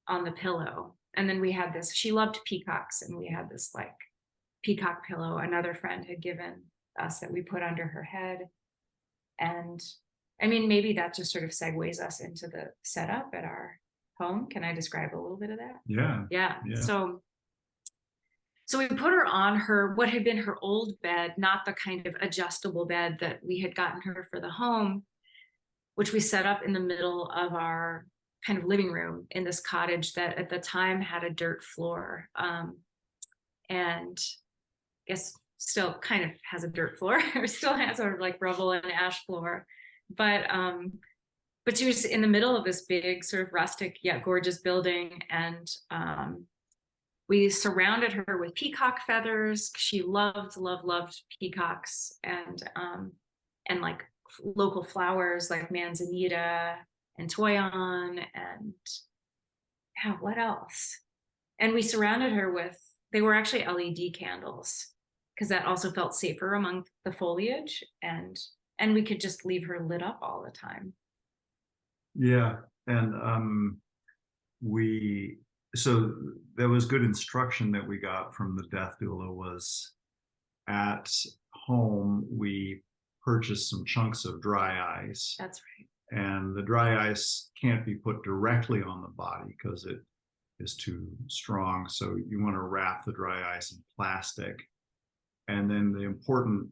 on the pillow. And then we had this, she loved peacocks, and we had this like peacock pillow another friend had given us that we put under her head. And I mean, maybe that just sort of segues us into the setup at our home. Can I describe a little bit of that? Yeah. So we put her on what had been her old bed, not the kind of adjustable bed that we had gotten her for the home, which we set up in the middle of our kind of living room in this cottage that at the time had a dirt floor. And I guess still kind of has a dirt floor, or still has a like rubble and ash floor. But she was in the middle of this big sort of rustic yet gorgeous building, and we surrounded her with peacock feathers. She loved peacocks, and like local flowers like manzanita and toyon, and what else? And we surrounded her with, they were actually LED candles, because that also felt safer among the foliage, and we could just leave her lit up all the time. Yeah. And so there was good instruction that we got from the death doula. Was at home we purchased some chunks of dry ice. That's right. And the dry ice can't be put directly on the body because it is too strong. So you want to wrap the dry ice in plastic. And then the important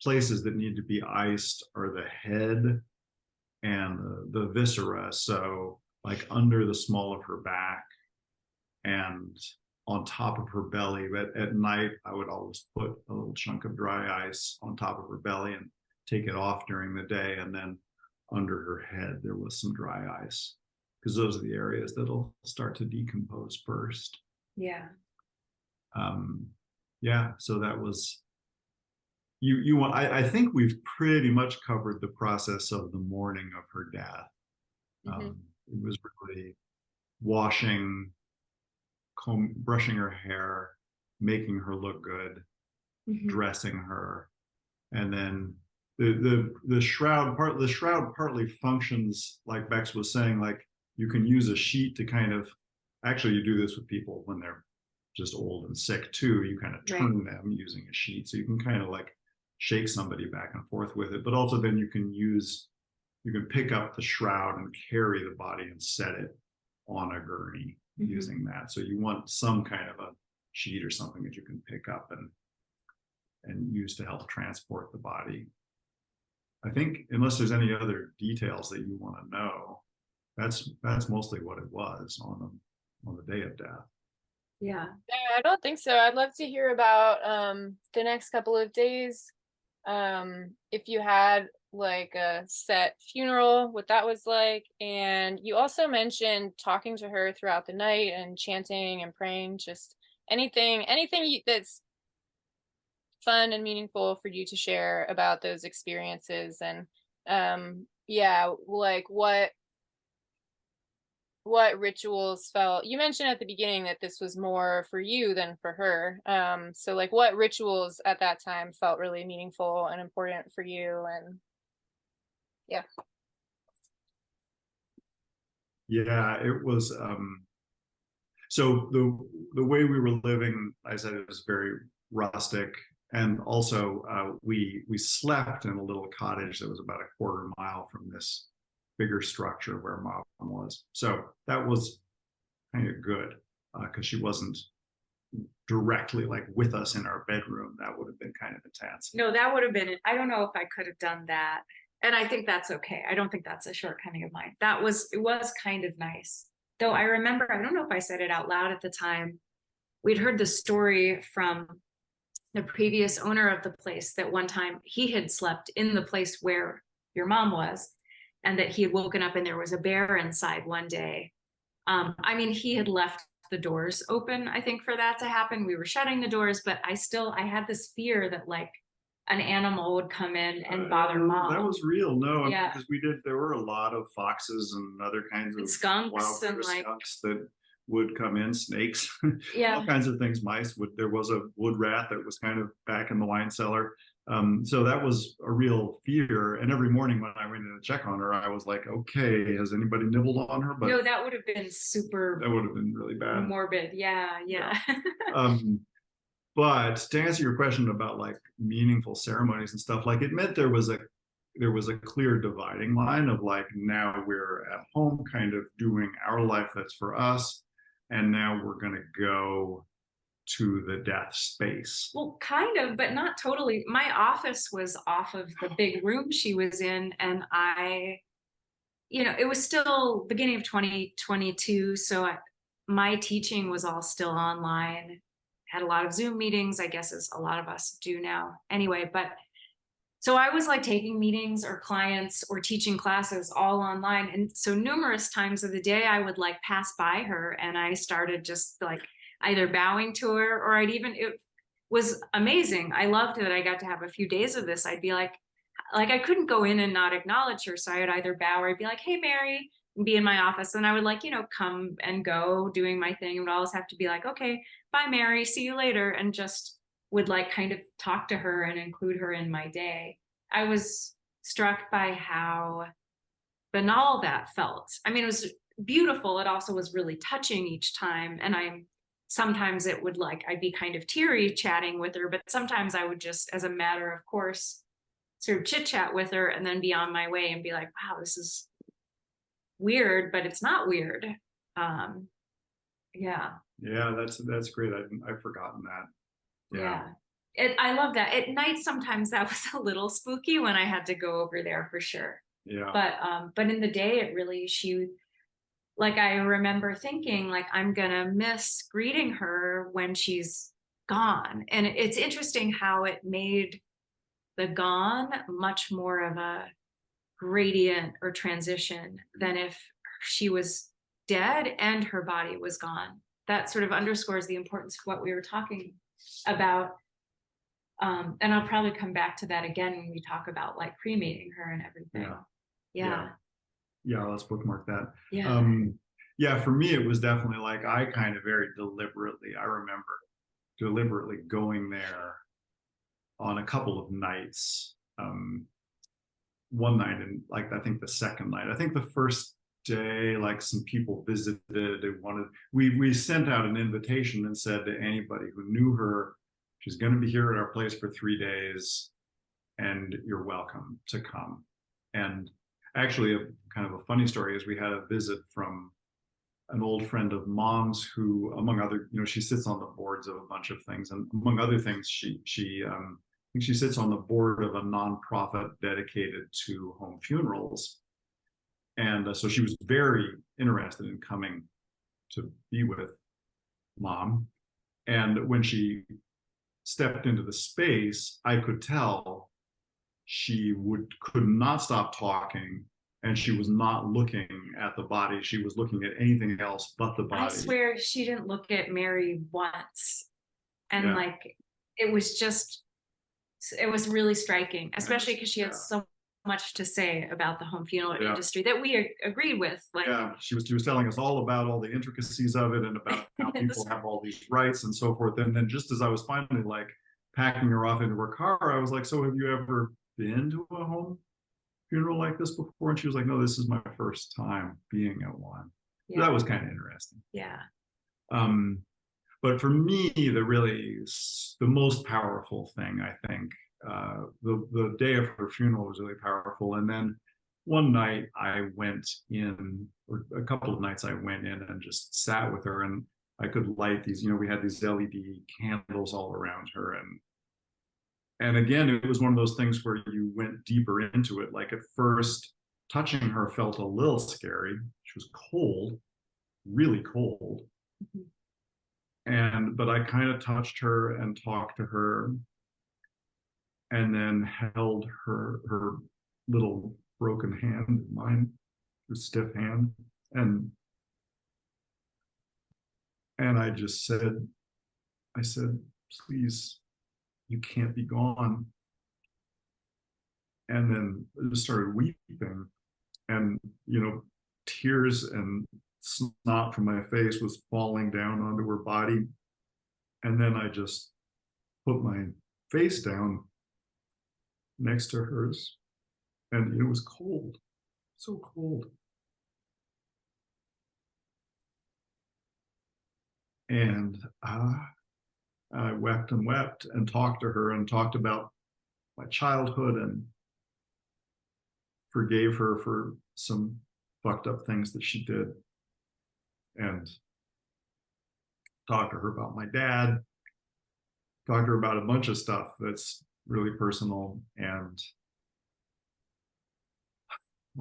places that need to be iced are the head and the viscera. So like under the small of her back and on top of her belly. But at night, I would always put a little chunk of dry ice on top of her belly and take it off during the day. And then under her head, there was some dry ice, because those are the areas that'll start to decompose first. Yeah. So that was, you want, I think we've pretty much covered the process of the mourning of her death. It was really washing, brushing her hair, making her look good, dressing her, and then the shroud partly functions, like Bex was saying, like you can use a sheet to kind of, actually you do this with people when they're just old and sick too, you kind of turn them using a sheet, so you can kind of like shake somebody back and forth with it. But also then you can pick up the shroud and carry the body and set it on a gurney using that. So you want some kind of a sheet or something that you can pick up and use to help transport the body. I think, unless there's any other details that you want to know, that's mostly what it was on the day of death. Yeah. I don't think so. I'd love to hear about the next couple of days. If you had like a set funeral, what that was like. And you also mentioned talking to her throughout the night and chanting and praying, just anything that's fun and meaningful for you to share about those experiences. And like what rituals felt, you mentioned at the beginning that this was more for you than for her. So like what rituals at that time felt really meaningful and important for you? And yeah. Yeah, it was so the way we were living, I said, it was very rustic. And also we slept in a little cottage that was about a quarter mile from this bigger structure where mom was. So that was kind of good because she wasn't directly like with us in our bedroom. That would have been kind of intense. No, that would have been it. I don't know if I could have done that. And I think that's okay. I don't think that's a shortcoming of mine. It was kind of nice. Though I remember, I don't know if I said it out loud at the time. We'd heard the story from the previous owner of the place that one time he had slept in the place where your mom was, and that he had woken up and there was a bear inside one day. I mean, he had left the doors open, I think, for that to happen. We were shutting the doors, but I had this fear that like an animal would come in and bother mom. That was real. No, Yeah. because there were a lot of foxes and other kinds of skunks wild and like skunks that would come in, snakes, yeah, all kinds of things. Mice would. There was a wood rat that was kind of back in the wine cellar. So that was a real fear. And every morning when I went in to check on her, I was like, okay, has anybody nibbled on her? But no, that would have been super. That would have been really bad. Morbid. Yeah. But to answer your question about like meaningful ceremonies and stuff, like it meant there was a clear dividing line of like, now we're at home kind of doing our life that's for us, and now we're going to go to the death space. Well, kind of, but not totally. My office was off of the big room she was in, and it was still beginning of 2022, so my teaching was all still online. Had a lot of Zoom meetings, I guess, as a lot of us do now anyway. But so I was like taking meetings or clients or teaching classes all online. And so numerous times of the day, I would like pass by her and I started just like either bowing to her, or it was amazing. I loved that I got to have a few days of this. I'd be like I couldn't go in and not acknowledge her. So I would either bow or I'd be like, hey, Mary, and be in my office. And I would like, come and go doing my thing. And would always have to be like, okay, bye, Mary, see you later. And just would like kind of talk to her and include her in my day. I was struck by how banal that felt. I mean, it was beautiful. It also was really touching each time. And sometimes it would like, I'd be kind of teary chatting with her, but sometimes I would just, as a matter of course, sort of chit chat with her and then be on my way and be like, wow, this is weird, but it's not weird. Yeah, that's great. I've forgotten that. Yeah. I love that. At night sometimes that was a little spooky when I had to go over there for sure. Yeah. But in the day like I remember thinking like I'm gonna miss greeting her when she's gone. And it's interesting how it made the gone much more of a gradient or transition than if she was dead and her body was gone. That sort of underscores the importance of what we were talking about. And I'll probably come back to that again when we talk about like cremating her and everything. Yeah, let's bookmark that. Yeah. For me it was definitely like I kind of very deliberately, I remember deliberately going there on a couple of nights. One night, and like I think the second night, I think the first day, like some people visited. We sent out an invitation and said to anybody who knew her, she's going to be here at our place for 3 days, and you're welcome to come. And actually, a kind of a funny story is we had a visit from an old friend of mom's who, among other, she sits on the boards of a bunch of things, and among other things, she I think she sits on the board of a nonprofit dedicated to home funerals. And so she was very interested in coming to be with mom. And when she stepped into the space, I could tell she could not stop talking, and she was not looking at the body. She was looking at anything else but the body. I swear she didn't look at Mary once. And like, it was really striking, especially because she had so much to say about the home funeral Yeah. industry that we agreed with. Like, Yeah, she was telling us all about all the intricacies of it and about how people have all these rights and so forth. And then just as I was finally like packing her off into her car, I was like, so have you ever been to a home funeral like this before? And she was like, no, this is my first time being at one. yeah, That was kind of interesting. yeah, But for me, the most powerful thing, I think, the day of her funeral was really powerful. And then one night I went in, or a couple of nights I went in and just sat with her, and I could light these, we had these LED candles all around her. And again, it was one of those things where you went deeper into it. Like at first, touching her felt a little scary. She was cold, really cold. But I kind of touched her and talked to her, and then held her little broken hand in mine, her stiff hand, and I said, please, you can't be gone. And then I just started weeping, and tears and snot from my face was falling down onto her body. And then I just put my face down next to hers, and it was cold, so cold. And I wept and wept and talked to her and talked about my childhood and forgave her for some fucked up things that she did, and talked to her about my dad, talked to her about a bunch of stuff that's really personal. And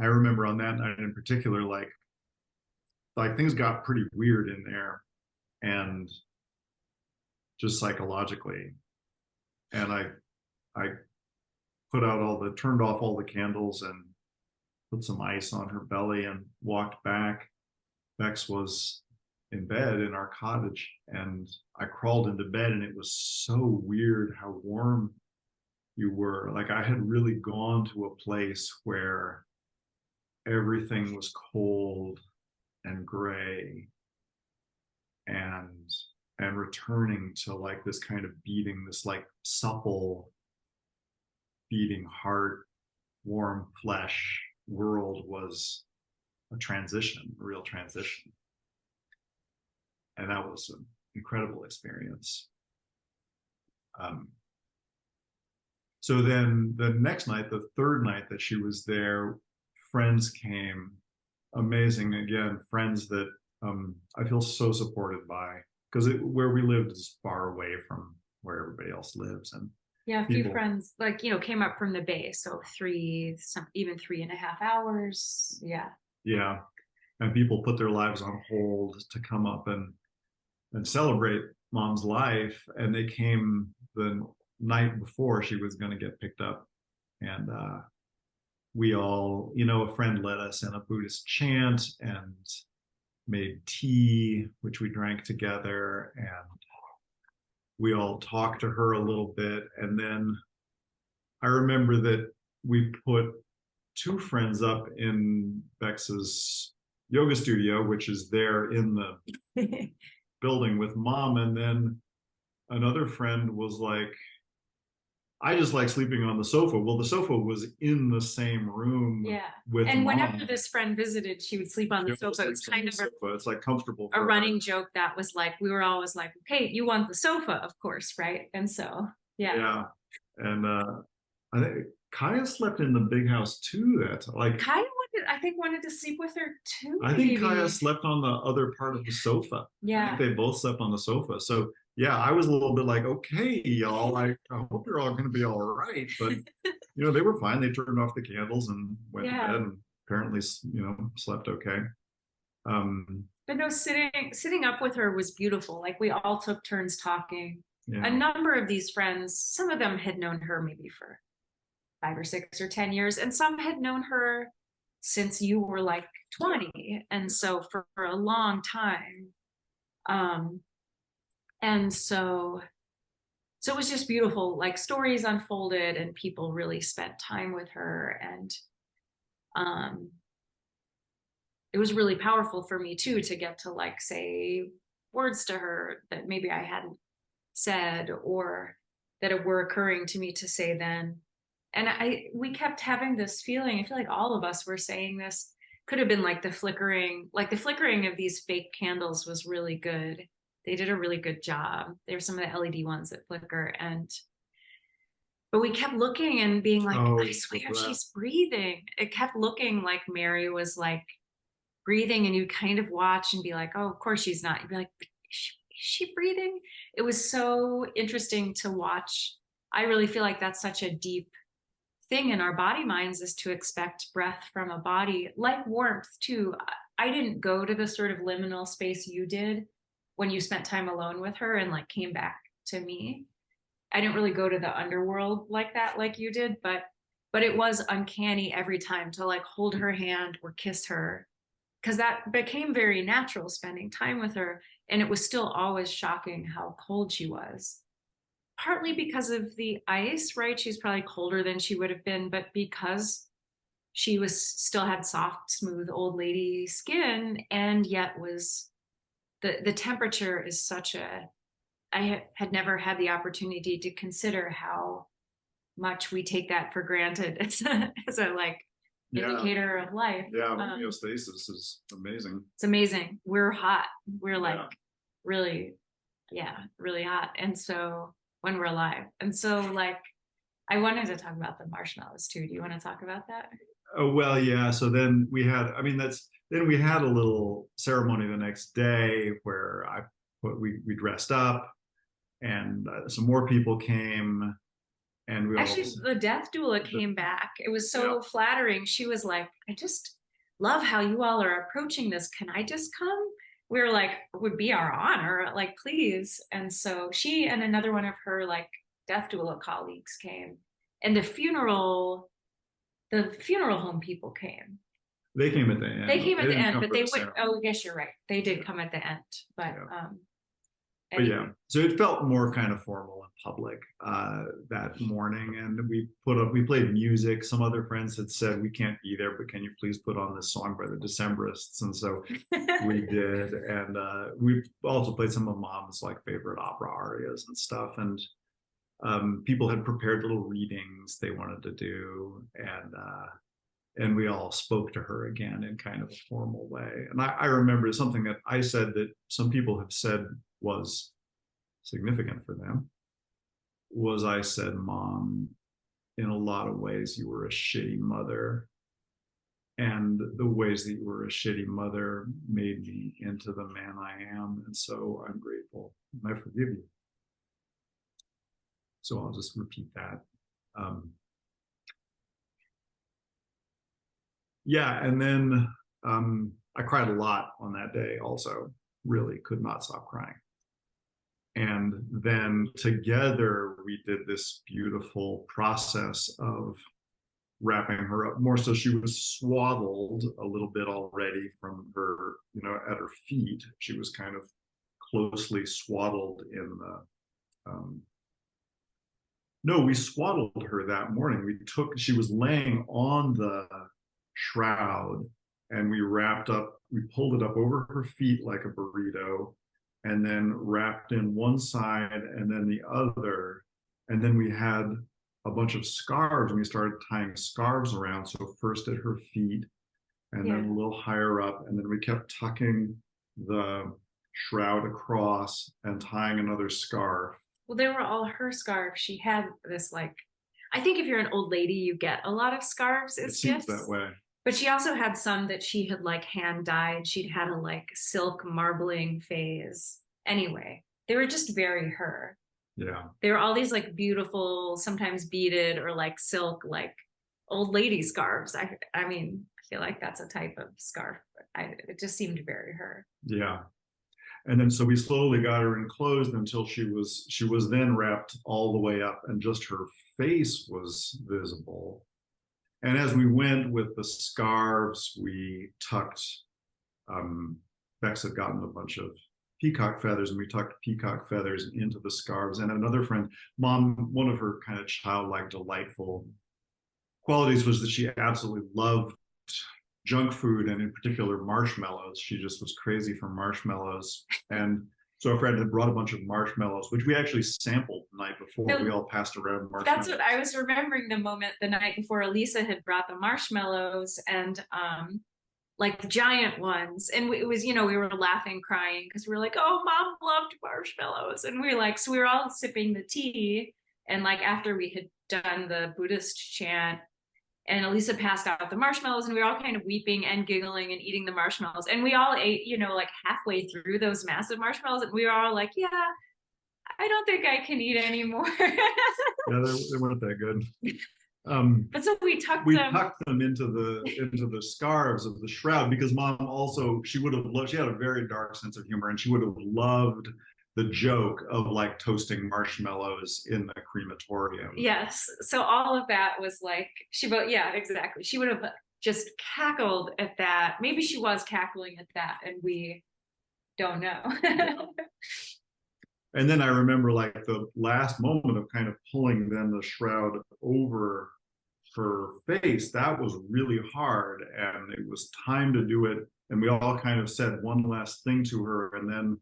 I remember on that night in particular, like things got pretty weird in there, and just psychologically. And I turned off all the candles and put some ice on her belly and walked back. Bex was in bed in our cottage, and I crawled into bed, and it was so weird how warm you were. Like I had really gone to a place where everything was cold and gray, and returning to like this kind of beating, this like supple beating heart, warm flesh world was a real transition. And that was an incredible experience. So then the next night, the third night that she was there, friends came, amazing, again, friends that I feel so supported by, because where we lived is far away from where everybody else lives. And yeah, a few friends like came up from the Bay, so even 3.5 hours. Yeah, and people put their lives on hold to come up and celebrate Mom's life, and they came the night before she was going to get picked up. And we all, a friend led us in a Buddhist chant and made tea, which we drank together, and we all talked to her a little bit. And then I remember that we put two friends up in Bex's yoga studio, which is there in the building with Mom. And then another friend was like, I just like sleeping on the sofa. Well, the sofa was in the same room with and Mom. Whenever this friend visited, she would sleep on the sofa. It was kind of it's like comfortable. A running joke that was like, we were always like, hey, you want the sofa, of course, right? And so, yeah. And I think Kaya slept in the big house too. Kaya wanted to sleep with her too. I think Kaya slept on the other part of the sofa. Yeah. I think they both slept on the sofa. So yeah, I was a little bit like, okay, y'all, I hope you're all going to be all right. But, they were fine. They turned off the candles and went to bed, and apparently, slept okay. But no, sitting up with her was beautiful. Like we all took turns talking. Yeah. A number of these friends, some of them had known her maybe for 5 or 6 or 10 years, and some had known her since you were like 20. And so for a long time. And so so it was just beautiful, like stories unfolded and people really spent time with her. And um, it was really powerful for me too, to get to like say words to her that maybe I hadn't said, or that were occurring to me to say then. And we kept having this feeling, I feel like all of us were saying this, could have been like the flickering of these fake candles was really good. They did a really good job. There's some of the LED ones that flicker, but we kept looking and being like, Oh, I swear she's breathing. It kept looking like Mary was like breathing, and you kind of watch and be like, oh, of course she's not. You'd be like, is she breathing? It was so interesting to watch. I really feel like that's such a deep thing in our body minds, is to expect breath from a body, like warmth too. I didn't go to the sort of liminal space you did when you spent time alone with her and like came back to me. I didn't really go to the underworld like that, like you did, but it was uncanny every time to like hold her hand or kiss her, because that became very natural spending time with her. And it was still always shocking how cold she was, partly because of the ice, right? She's probably colder than she would have been, but because she was still had soft, smooth old lady skin, and yet was the temperature is such a, I had never had the opportunity to consider how much we take that for granted as a like indicator of life. Yeah, homeostasis is amazing. It's amazing. We're hot. We're like Yeah. really, really hot. And so when we're alive, and so like I wanted to talk about the marshmallows too. Do you want to talk about that? Oh, well, yeah. So then we had, I mean, then we had a little ceremony the next day where we dressed up, and some more people came, and we Actually, all, the death doula came back. It was so flattering. She was like, I just love how you all are approaching this. Can I just come? We were like, it would be our honor, like, please. And so she and another one of her like death doula colleagues came. And the funeral home people came. they came at the end. They came at the didn't end, come but for they the would, ceremony. oh, I guess you're right. They did come at the end. But But yeah, so it felt more kind of formal and public that morning, and we played music. Some other friends had said we can't be there, but can you please put on this song by the Decemberists? And so we did, and we also played some of Mom's like favorite opera arias and stuff. And people had prepared little readings they wanted to do, and we all spoke to her again in kind of a formal way. And I remember something that I said that some people have said was significant for them, was I said, Mom, in a lot of ways, you were a shitty mother. And the ways that you were a shitty mother made me into the man I am. And so I'm grateful. And I forgive you. So I'll just repeat that. Yeah, and then I cried a lot on that day also, really could not stop crying. And then together we did this beautiful process of wrapping her up more. So she was swaddled a little bit already from her, at her feet. She was kind of closely swaddled in the, no, we swaddled her that morning. She was laying on the shroud, and we pulled it up over her feet like a burrito, and then wrapped in one side and then the other. And then we had a bunch of scarves, and we started tying scarves around. So first at her feet, and then a little higher up, and then we kept tucking the shroud across and tying another scarf. Well, they were all her scarves. She had this like, I think if you're an old lady, you get a lot of scarves as gifts. It seems that way. But she also had some that she had like hand dyed. She'd had a like silk marbling phase. Anyway, they were just very her. Yeah. They were all these like beautiful, sometimes beaded or like silk, like old lady scarves. I mean, I feel like that's a type of scarf. It just seemed very her. Yeah. And then so we slowly got her enclosed until she was then wrapped all the way up, and just her face was visible. And as we went with the scarves, we tucked, Bex had gotten a bunch of peacock feathers, and we tucked peacock feathers into the scarves. And another friend, mom, one of her kind of childlike, delightful qualities was that she absolutely loved junk food, and in particular marshmallows. She just was crazy for marshmallows. And so a friend had brought a bunch of marshmallows, which we actually sampled the night before. No, we all passed around marshmallows. That's what I was remembering, the moment the night before Elisa had brought the marshmallows, and like the giant ones. And it was, you know, we were laughing, crying, because we were like, oh, mom loved marshmallows. And we were like, so we were all sipping the tea. And like after we had done the Buddhist chant, and Elisa passed out the marshmallows, and we were all kind of weeping and giggling and eating the marshmallows. And we all ate, you know, like halfway through those massive marshmallows, and we were all like, yeah, I don't think I can eat anymore. Yeah, they weren't that good. But so we tucked them into the scarves of the shroud, because mom also, she would have loved, she had a very dark sense of humor, and she would have loved the joke of like toasting marshmallows in the crematorium. Yes. So all of that was like, yeah, exactly. She would have just cackled at that. Maybe she was cackling at that, and we don't know. Yeah. And then I remember like the last moment of kind of pulling then the shroud over her face. That was really hard, and it was time to do it. And we all kind of said one last thing to her, and then,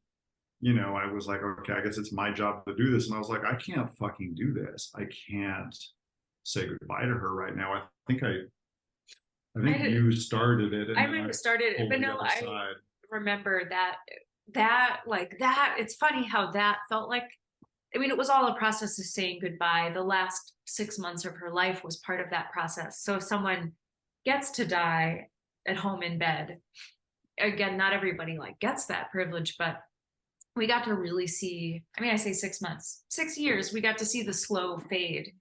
you know, I was like, okay, I guess it's my job to do this. And I was like, I can't fucking do this. I can't say goodbye to her right now. I think you started it. And I might have started it, but no, I remember that it's funny how that felt like, I mean, it was all a process of saying goodbye. The last 6 months of her life was part of that process. So if someone gets to die at home in bed, again, not everybody like gets that privilege, but we got to really see, I mean, I say 6 months, 6 years, we got to see the slow fade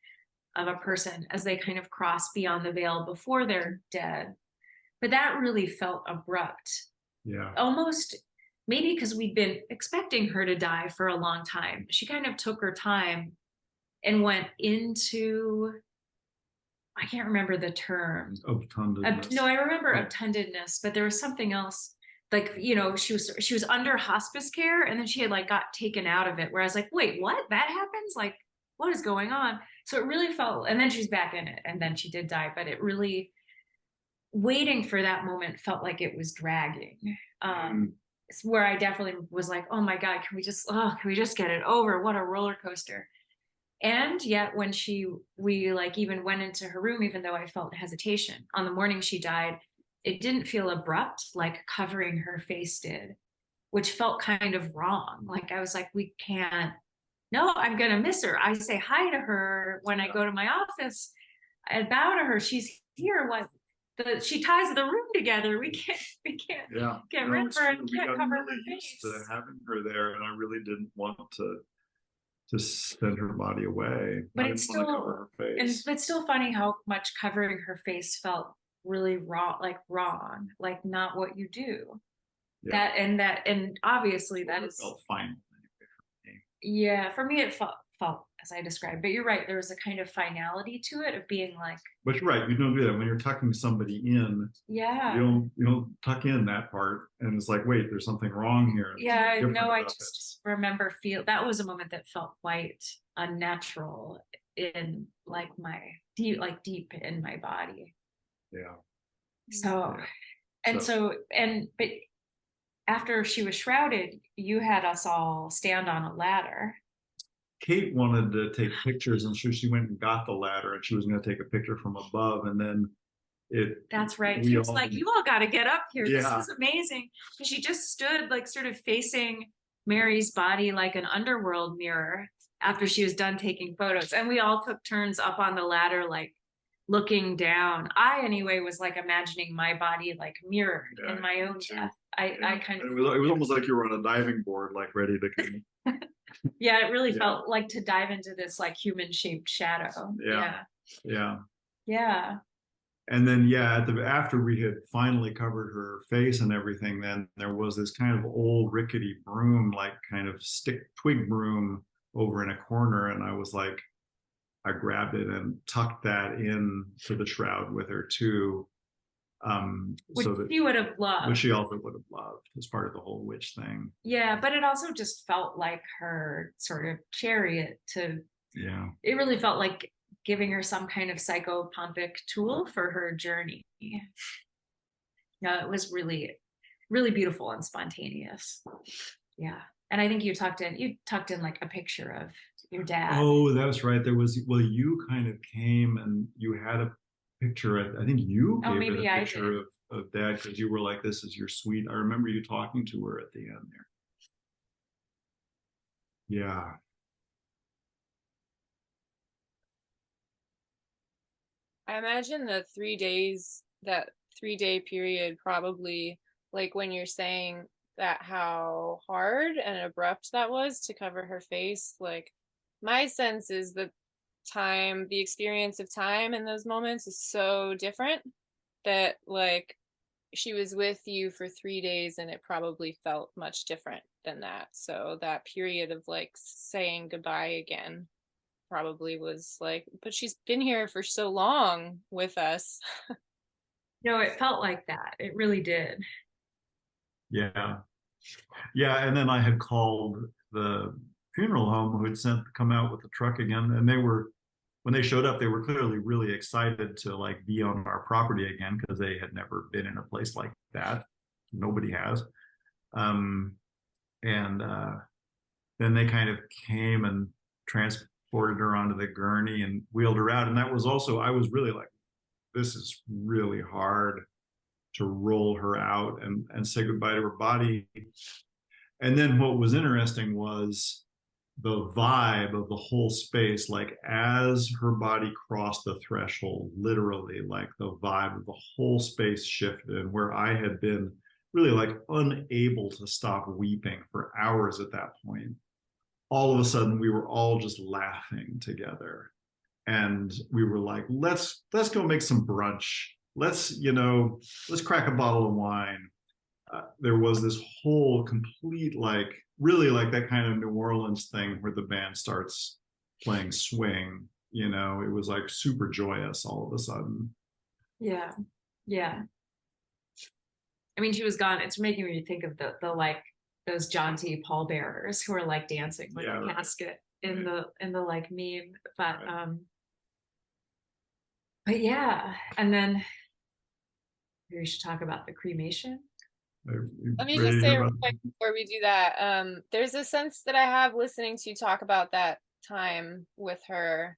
of a person as they kind of cross beyond the veil before they're dead. But that really felt abrupt. Yeah. Almost, maybe because we'd been expecting her to die for a long time. She kind of took her time and went into, I can't remember the term. Obtundedness. No, I remember obtundedness, but there was something else. Like, you know, she was under hospice care, and then she had like got taken out of it, where I was like, wait, what? That happens? Like, what is going on? So it really felt, and then she's back in it, and then she did die, but it really, waiting for that moment felt like it was dragging. Where I definitely was like, oh my God, can we just get it over? What a roller coaster. And yet when we like even went into her room, even though I felt hesitation on the morning she died, it didn't feel abrupt like covering her face did, which felt kind of wrong. Like I was like, we can't, no, I'm going to miss her. I say hi to her when I go to my office. I bow to her. She's here. She ties the room together. We can't get rid of her and can't cover her face. To having her there, and I really didn't want to send her body away. But it's still, cover her face. And it's still funny how much covering her face felt really wrong, like not what you do. Yeah. And obviously that is felt fine. Yeah, for me it felt as I described, but you're right, there was a kind of finality to it of being like, but you're right, you don't do that when you're tucking somebody in. Yeah, you don't tuck in that part, and it's like, wait, there's something wrong here. Yeah, no, I just remember that was a moment that felt quite unnatural in like my deep in my body. Yeah. But after she was shrouded, you had us all stand on a ladder. Kate wanted to take pictures, and so she went and got the ladder, and she was going to take a picture from above, and then that's right. She was like, you all got to get up here. Yeah. This is amazing. And she just stood like sort of facing Mary's body like an underworld mirror after she was done taking photos. And we all took turns up on the ladder, like looking down. I anyway was like imagining my body like mirrored in my own death. I kind of, it was almost like you were on a diving board, like ready to kind of... Yeah, it really felt like to dive into this like human shaped shadow. Yeah. And then after we had finally covered her face and everything, then there was this kind of old rickety broom, like kind of twig broom over in a corner, and I was like, I grabbed it and tucked that in to the shroud with her too. Which so that she would have loved. which she also would have loved as part of the whole witch thing. Yeah, but it also just felt like her sort of chariot to, Yeah. it really felt like giving her some kind of psychopompic tool for her journey. Yeah, it was really, really beautiful and spontaneous. Yeah. And I think you tucked in like a picture of your dad. Oh, that's right. There was, well, you kind of came and you had a picture. I think you Oh, gave maybe it a I picture did. of dad because you were like, this is your sweet. I remember you talking to her at the end there. Yeah. I imagine the 3 days, that 3 day period, probably, like when you're saying that, how hard and abrupt that was to cover her face. Like, my sense is that the experience of time in those moments is so different that, like, she was with you for 3 days and it probably felt much different than that. So that period of like saying goodbye again probably was like, but she's been here for so long with us. No, it felt like that. It really did. Yeah. Yeah. And then I had called the funeral home who had come out with the truck again. And when they showed up, they were clearly really excited to like be on our property again because they had never been in a place like that. Nobody has. And then they kind of came and transported her onto the gurney and wheeled her out. And that was also, I was really like, this is really hard to roll her out and say goodbye to her body. And then what was interesting was the vibe of the whole space, like as her body crossed the threshold, literally, like the vibe of the whole space shifted. And where I had been really like unable to stop weeping for hours at that point, all of a sudden we were all just laughing together. And we were like, let's go make some brunch. Let's crack a bottle of wine. There was this whole complete, like, really like that kind of New Orleans thing where the band starts playing swing. It was like super joyous all of a sudden. Yeah. Yeah. I mean, she was gone. It's making me think of the like those jaunty pallbearers who are like dancing with the casket in the like meme. But yeah, and then we should talk about the cremation. Let me just say real quick before we do that, there's a sense that I have listening to you talk about that time with her.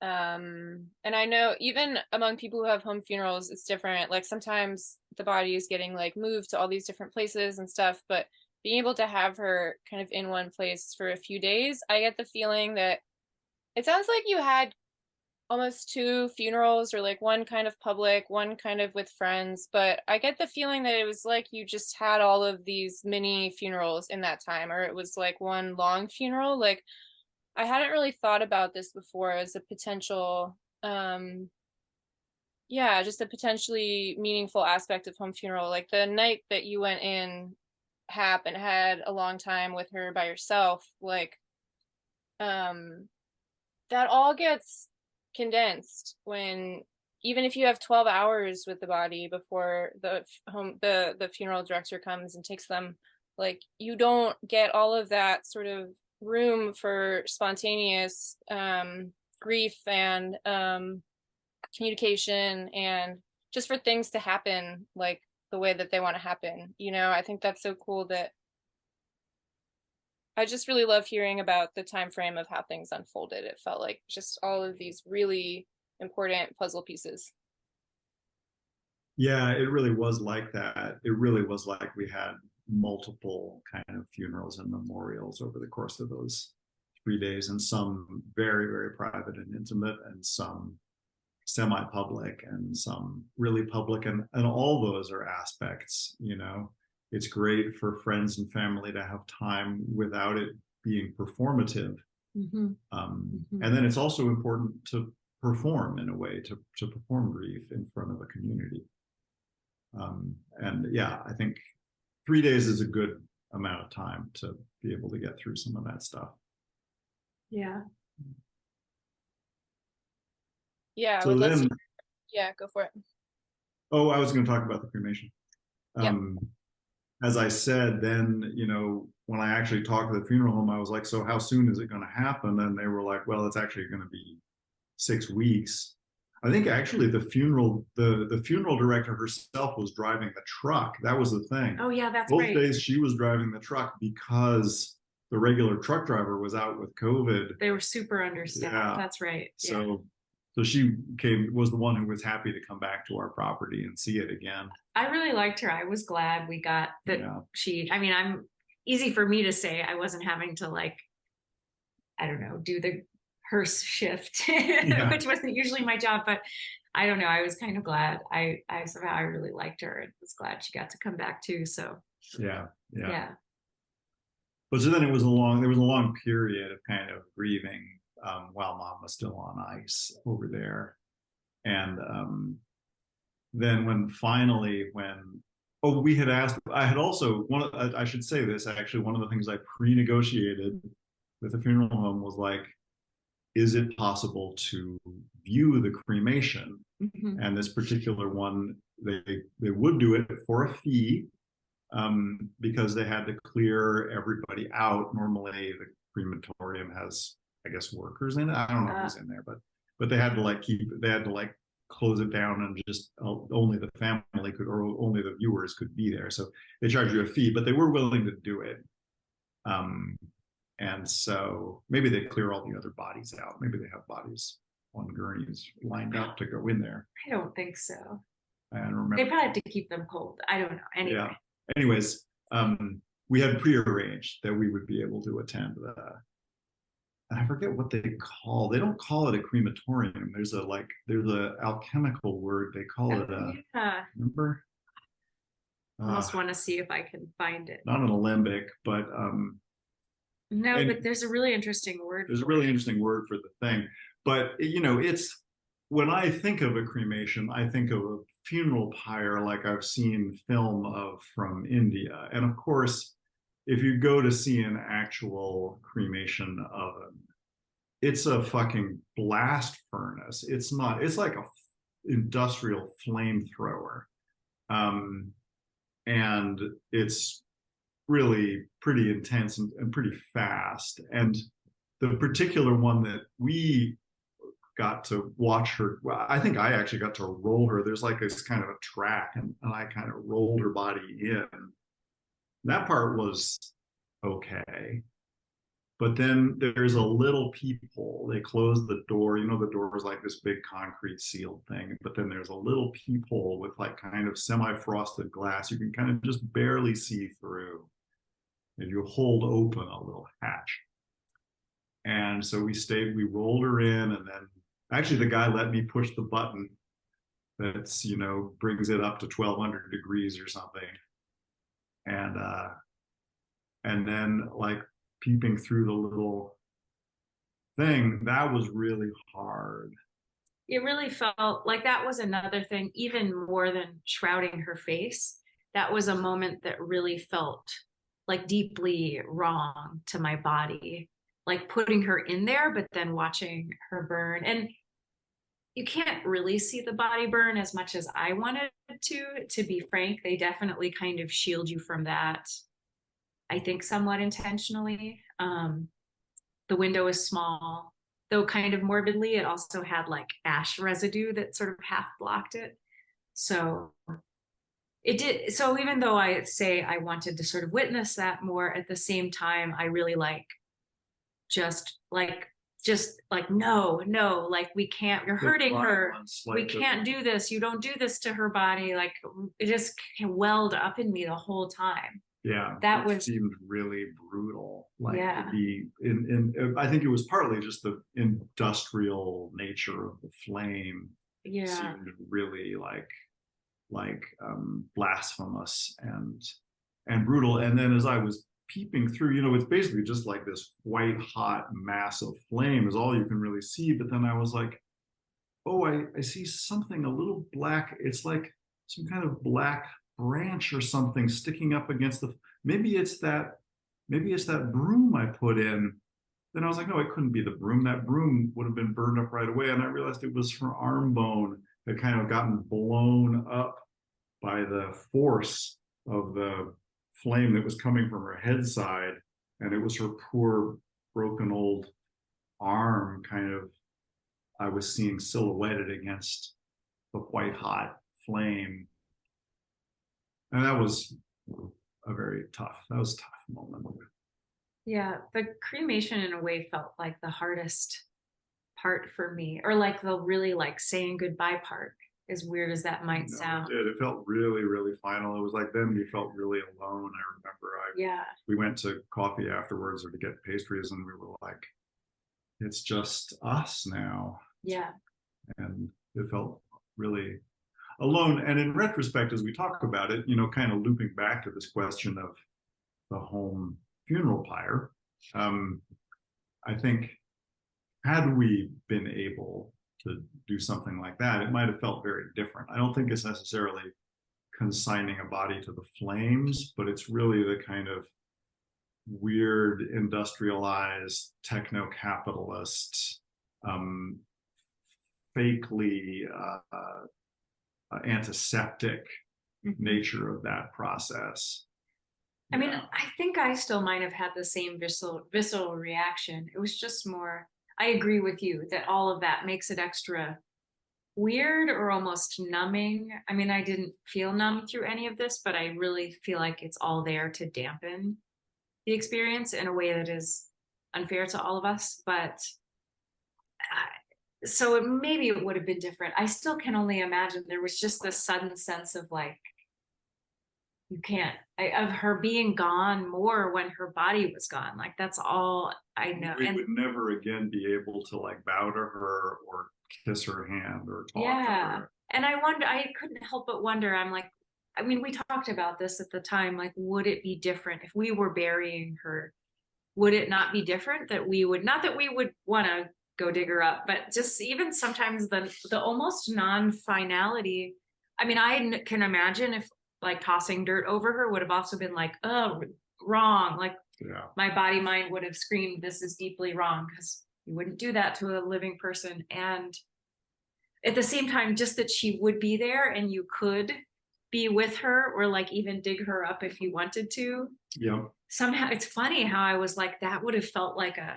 And I know even among people who have home funerals, it's different. Like sometimes the body is getting like moved to all these different places and stuff, but being able to have her kind of in one place for a few days, I get the feeling that it sounds like you had almost two funerals, or like one kind of public, one kind of with friends, but I get the feeling that it was like you just had all of these mini funerals in that time, or it was like one long funeral. Like I hadn't really thought about this before as a potential just a potentially meaningful aspect of home funeral. Like the night that you went in, Hap, and had a long time with her by yourself, like that all gets condensed when, even if you have 12 hours with the body before the funeral director comes and takes them, like you don't get all of that sort of room for spontaneous grief and communication, and just for things to happen like the way that they want to happen. I think that's so cool. That I just really love hearing about the time frame of how things unfolded. It felt like just all of these really important puzzle pieces. Yeah, it really was like that. It really was like we had multiple kind of funerals and memorials over the course of those 3 days, and some very, very private and intimate, and some semi-public, and some really public, and all those are aspects. It's great for friends and family to have time without it being performative. And then it's also important to perform in a way, to perform grief in front of a community. And yeah, I think 3 days is a good amount of time to be able to get through some of that stuff. Yeah. Yeah, So then, yeah, go for it. Oh, I was going to talk about the cremation. Yep. As I said, then, when I actually talked to the funeral home, I was like, so how soon is it going to happen? And they were like, well, it's actually going to be 6 weeks. I think actually the funeral director herself was driving the truck. That was the thing. Oh yeah, that's Both right. days she was driving the truck because the regular truck driver was out with COVID. They were super understaffed. Yeah. That's right. So she was the one who was happy to come back to our property and see it again. I really liked her. I was glad we got that. Yeah. I'm easy for me to say. I wasn't having to I don't know, do the hearse shift, which wasn't usually my job, but I don't know. I was kind of glad. I somehow I really liked her and was glad she got to come back too. So yeah. But so then there was a long period of kind of grieving while Mom was still on ice over there. And then we had asked, I had also, I should say this, actually, one of the things I pre-negotiated with the funeral home was like, is it possible to view the cremation? Mm-hmm. And this particular one, they would do it for a fee, because they had to clear everybody out. Normally the crematorium has, I guess, workers in it. I don't know who's in there, but they had to close it down and just only the family could, or only the viewers could be there. So they charge you a fee, but they were willing to do it. And so maybe they clear all the other bodies out. Maybe they have bodies on gurneys lined up to go in there. I don't think so. I don't remember. They probably have to keep them cold. I don't know. Anyway. Yeah. Anyways, we had prearranged that we would be able to attend and I forget what they don't call it a crematorium. There's a alchemical word. They call it remember? I almost want to see if I can find it. Not an alembic, but no, but there's a really interesting word. There's a really interesting word for the thing. But it's, when I think of a cremation, I think of a funeral pyre like I've seen film of from India. And of course, if you go to see an actual cremation oven, it's a fucking blast furnace. It's like a industrial flamethrower. And it's really pretty intense and pretty fast. And the particular one that we got to watch her, I think I actually got to roll her. There's like this kind of a track, and I kind of rolled her body in. That part was okay. But then there's a little peephole. They close the door. The door is like this big concrete sealed thing. But then there's a little peephole with like kind of semi-frosted glass. You can kind of just barely see through. And you hold open a little hatch. And so we rolled her in, and then actually the guy let me push the button that's, brings it up to 1200 degrees or something. And then like peeping through the little thing, that was really hard. It really felt like that was another thing, even more than shrouding her face. That was a moment that really felt like deeply wrong to my body, like putting her in there, but then watching her burn. And you can't really see the body burn as much as I wanted to be frank. They definitely kind of shield you from that, I think somewhat intentionally. The window is small, though kind of morbidly. It also had like ash residue that sort of half blocked it. So it did. So even though I say I wanted to sort of witness that more, at the same time, I really just like, no, like we can't, you're hurting her. We can't do this. You don't do this to her body. Like it just welled up in me the whole time. Yeah, that seemed really brutal. Like yeah. to be I think it was partly just the industrial nature of the flame. Yeah, seemed really like blasphemous and brutal. And then as I was peeping through, it's basically just like this white hot mass of flame is all you can really see. But then I was like, oh, I see something a little black. It's like some kind of black branch or something sticking up against maybe it's that broom I put in. Then I was like, no, it couldn't be the broom. That broom would have been burned up right away. And I realized it was her arm bone. had kind of gotten blown up by the force of the flame that was coming from her head side, and it was her poor broken old arm kind of I was seeing silhouetted against the white hot flame. And that was that was a tough moment. Yeah, the cremation in a way felt like the hardest part for me, or like the really like saying goodbye part, as weird as that might sound. It felt really, really final. It was like then we felt really alone. I remember Yeah. we went to coffee afterwards or to get pastries, and we were like, it's just us now. Yeah. And it felt really alone. And in retrospect, as we talk about it, kind of looping back to this question of the home funeral pyre, I think had we been able to do something like that, it might have felt very different. I don't think it's necessarily consigning a body to the flames, but it's really the kind of weird industrialized techno-capitalist fakely antiseptic nature of that process. I mean, I think I still might have had the same visceral reaction. It was just more, I agree with you that all of that makes it extra weird or almost numbing. I mean, I didn't feel numb through any of this, but I really feel like it's all there to dampen the experience in a way that is unfair to all of us. But so maybe it would have been different. I still can only imagine there was just this sudden sense of like, you can't, of her being gone more when her body was gone. Like that's all I know. We would never again be able to like bow to her or kiss her hand or talk to her. And I couldn't help but wonder, I'm like, I mean, we talked about this at the time, like, would it be different if we were burying her? Would it not be different that we would, not that we would want to go dig her up, but just even sometimes the almost non-finality. I mean, I can imagine if like tossing dirt over her would have also been like, oh, wrong. Like my body mind would have screamed, this is deeply wrong, because you wouldn't do that to a living person. And at the same time, just that she would be there and you could be with her or like even dig her up if you wanted to. Yeah. Somehow it's funny how I was like, that would have felt like a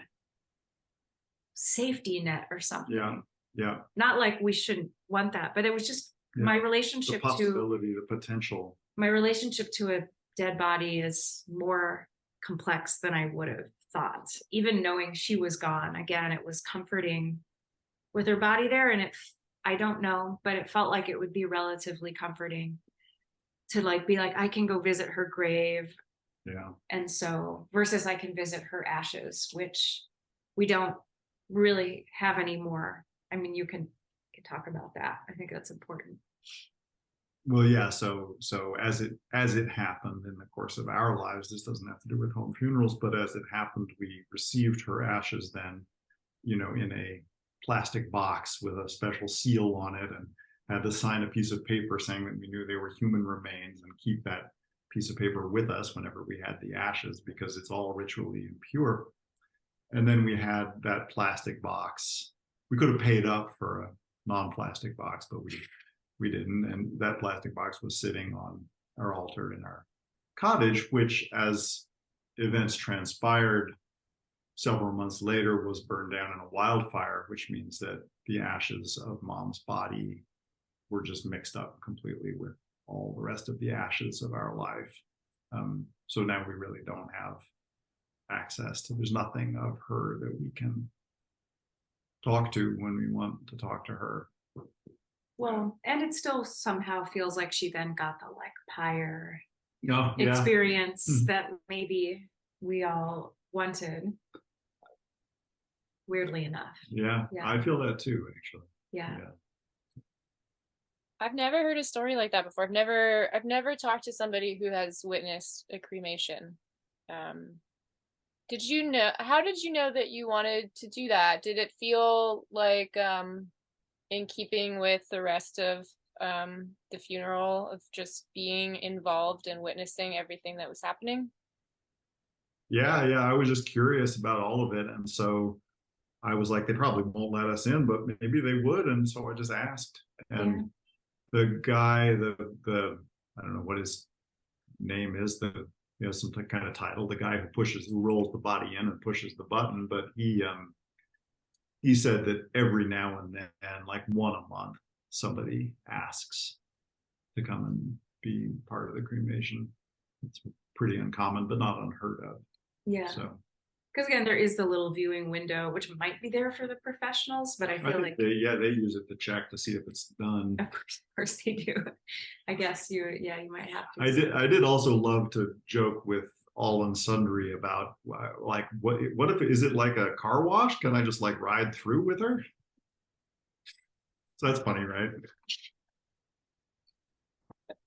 safety net or something. Yeah. Yeah. Not like we shouldn't want that, but it was just my relationship the possibility, the potential. My relationship to a dead body is more complex than I would have thought. Even knowing she was gone, again, it was comforting with her body there. And I don't know, but it felt like it would be relatively comforting to like be like, I can go visit her grave. Yeah. And so versus I can visit her ashes, which we don't really have anymore. I mean, you can talk about that. I think that's important. Well, yeah. So as it happened in the course of our lives, this doesn't have to do with home funerals, but as it happened, we received her ashes then, in a plastic box with a special seal on it, and had to sign a piece of paper saying that we knew they were human remains and keep that piece of paper with us whenever we had the ashes, because it's all ritually impure. And then we had that plastic box. We could have paid up for a non-plastic box, but we didn't. And that plastic box was sitting on our altar in our cottage, which, as events transpired several months later, was burned down in a wildfire, which means that the ashes of Mom's body were just mixed up completely with all the rest of the ashes of our life. So now we really don't have access to, there's nothing of her that we can talk to when we want to talk to her. Well, and it still somehow feels like she then got the like pyre experience that maybe we all wanted, weirdly enough. Yeah, I feel that too, actually. Yeah. I've never heard a story like that before. I've never talked to somebody who has witnessed a cremation. How did you know that you wanted to do that? Did it feel like in keeping with the rest of the funeral, of just being involved and witnessing everything that was happening? Yeah, I was just curious about all of it. And so I was like, they probably won't let us in, but maybe they would. And so I just asked. And the guy, the I don't know what his name is, he has some kind of title, the guy who rolls the body in and pushes the button, but he said that every now and then, like one a month, somebody asks to come and be part of the cremation. It's pretty uncommon, but not unheard of. Yeah. So, because again, there is the little viewing window, which might be there for the professionals, but I feel like they use it to check to see if it's done. Of course they do. I guess you might have to. I did also love to joke with all and sundry about like what if is it like a car wash? Can I just like ride through with her? So that's funny, right?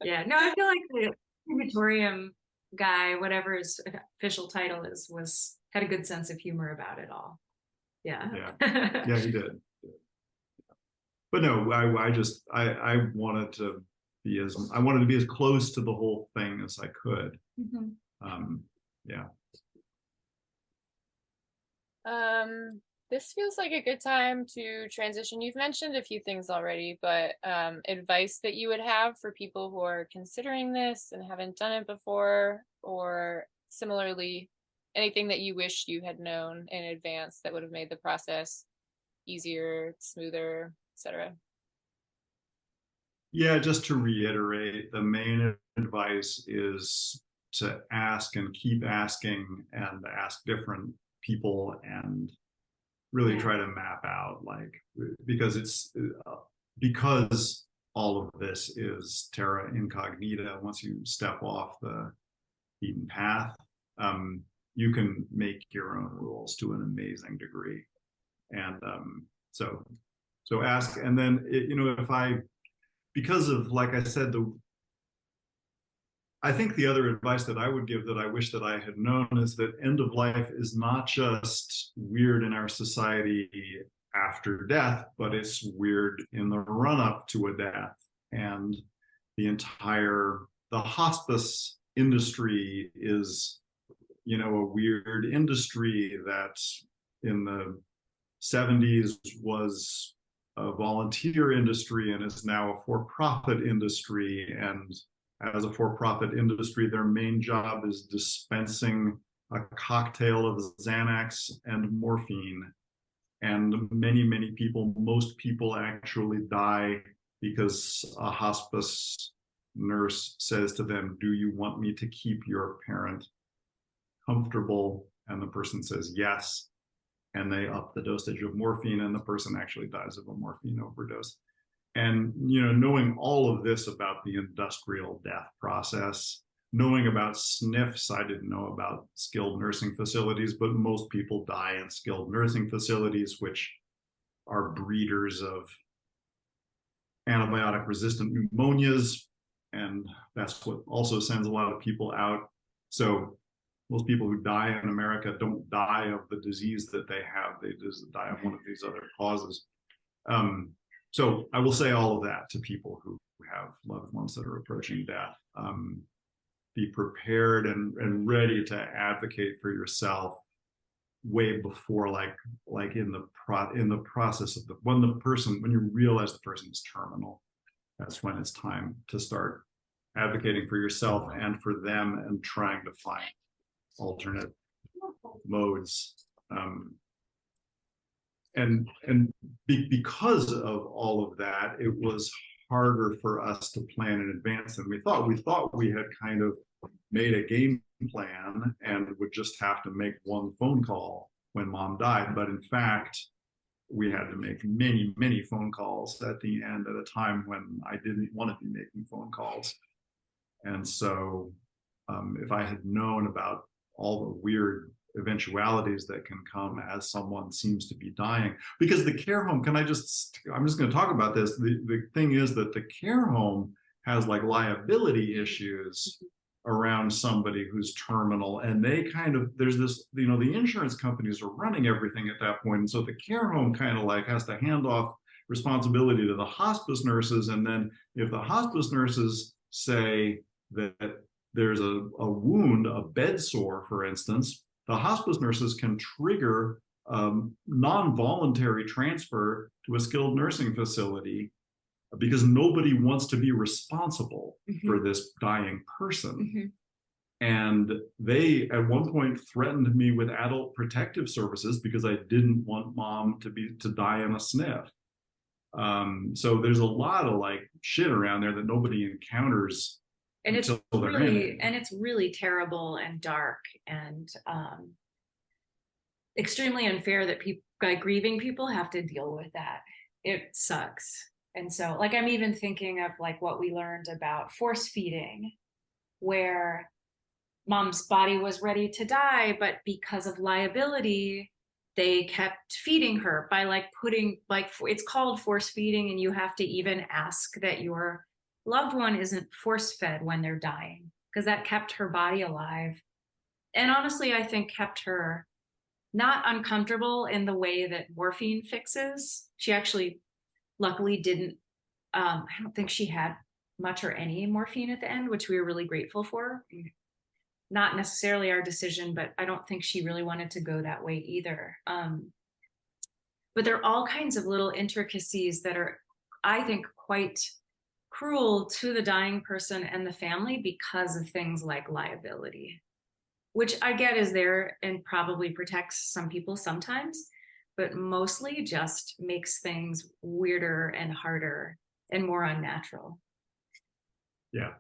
Yeah, no, I feel like the crematorium guy, whatever his official title is, had a good sense of humor about it all. Yeah. Yeah, he did. But no, I wanted to be as close to the whole thing as I could. Yeah. This feels like a good time to transition. You've mentioned a few things already, but advice that you would have for people who are considering this and haven't done it before, or similarly, anything that you wish you had known in advance that would have made the process easier, smoother, etc. Yeah, just to reiterate, the main advice is to ask and keep asking and ask different people and really try to map out, like, because all of this is terra incognita. Once you step off the beaten path, you can make your own rules to an amazing degree. And so ask, and then because of, like I said, I think the other advice that I would give that I wish that I had known is that end of life is not just weird in our society after death, but it's weird in the run up to a death. And the hospice industry is, a weird industry that in the 70s was a volunteer industry and is now a for-profit industry. And as a for-profit industry, their main job is dispensing a cocktail of Xanax and morphine. And many, many people, most people actually die because a hospice nurse says to them, "Do you want me to keep your parent comfortable?" And the person says yes. And they up the dosage of morphine, and the person actually dies of a morphine overdose. And, knowing all of this about the industrial death process, knowing about SNFs, I didn't know about skilled nursing facilities, but most people die in skilled nursing facilities, which are breeders of antibiotic resistant pneumonias. And that's what also sends a lot of people out. So most people who die in America don't die of the disease that they have. They just die of one of these other causes. So I will say all of that to people who have loved ones that are approaching death. Be prepared and ready to advocate for yourself way before, like in the process of when you realize the person is terminal. That's when it's time to start advocating for yourself and for them and trying to find alternate modes. Because of all of that, it was harder for us to plan in advance than we thought. We thought we had kind of made a game plan and would just have to make one phone call when mom died. But in fact, we had to make many, many phone calls at the end at a time when I didn't want to be making phone calls. And so if I had known about all the weird eventualities that can come as someone seems to be dying, because the care home, I'm just going to talk about this. The thing is that the care home has like liability issues around somebody who's terminal, and they there's this, the insurance companies are running everything at that point. And so the care home kind of like has to hand off responsibility to the hospice nurses. And then if the hospice nurses say that there's a wound, a bed sore, for instance, the hospice nurses can trigger non-voluntary transfer to a skilled nursing facility because nobody wants to be responsible for this dying person. And they at one point threatened me with adult protective services because I didn't want mom to die in a sniff. So there's a lot of like shit around there that nobody encounters. And it's really terrible and dark and extremely unfair that people, like grieving people, have to deal with that. It sucks. And so like I'm even thinking of like what we learned about force feeding, where mom's body was ready to die, but because of liability, they kept feeding her by like putting, like, it's called force feeding, and you have to even ask that your loved one isn't force fed when they're dying, because that kept her body alive. And honestly, I think kept her not uncomfortable in the way that morphine fixes. She actually luckily didn't, I don't think she had much or any morphine at the end, which we were really grateful for. Not necessarily our decision, but I don't think she really wanted to go that way either. But there are all kinds of little intricacies that are, I think, quite cruel to the dying person and the family because of things like liability, which I get is there and probably protects some people sometimes, but mostly just makes things weirder and harder and more unnatural. Yeah.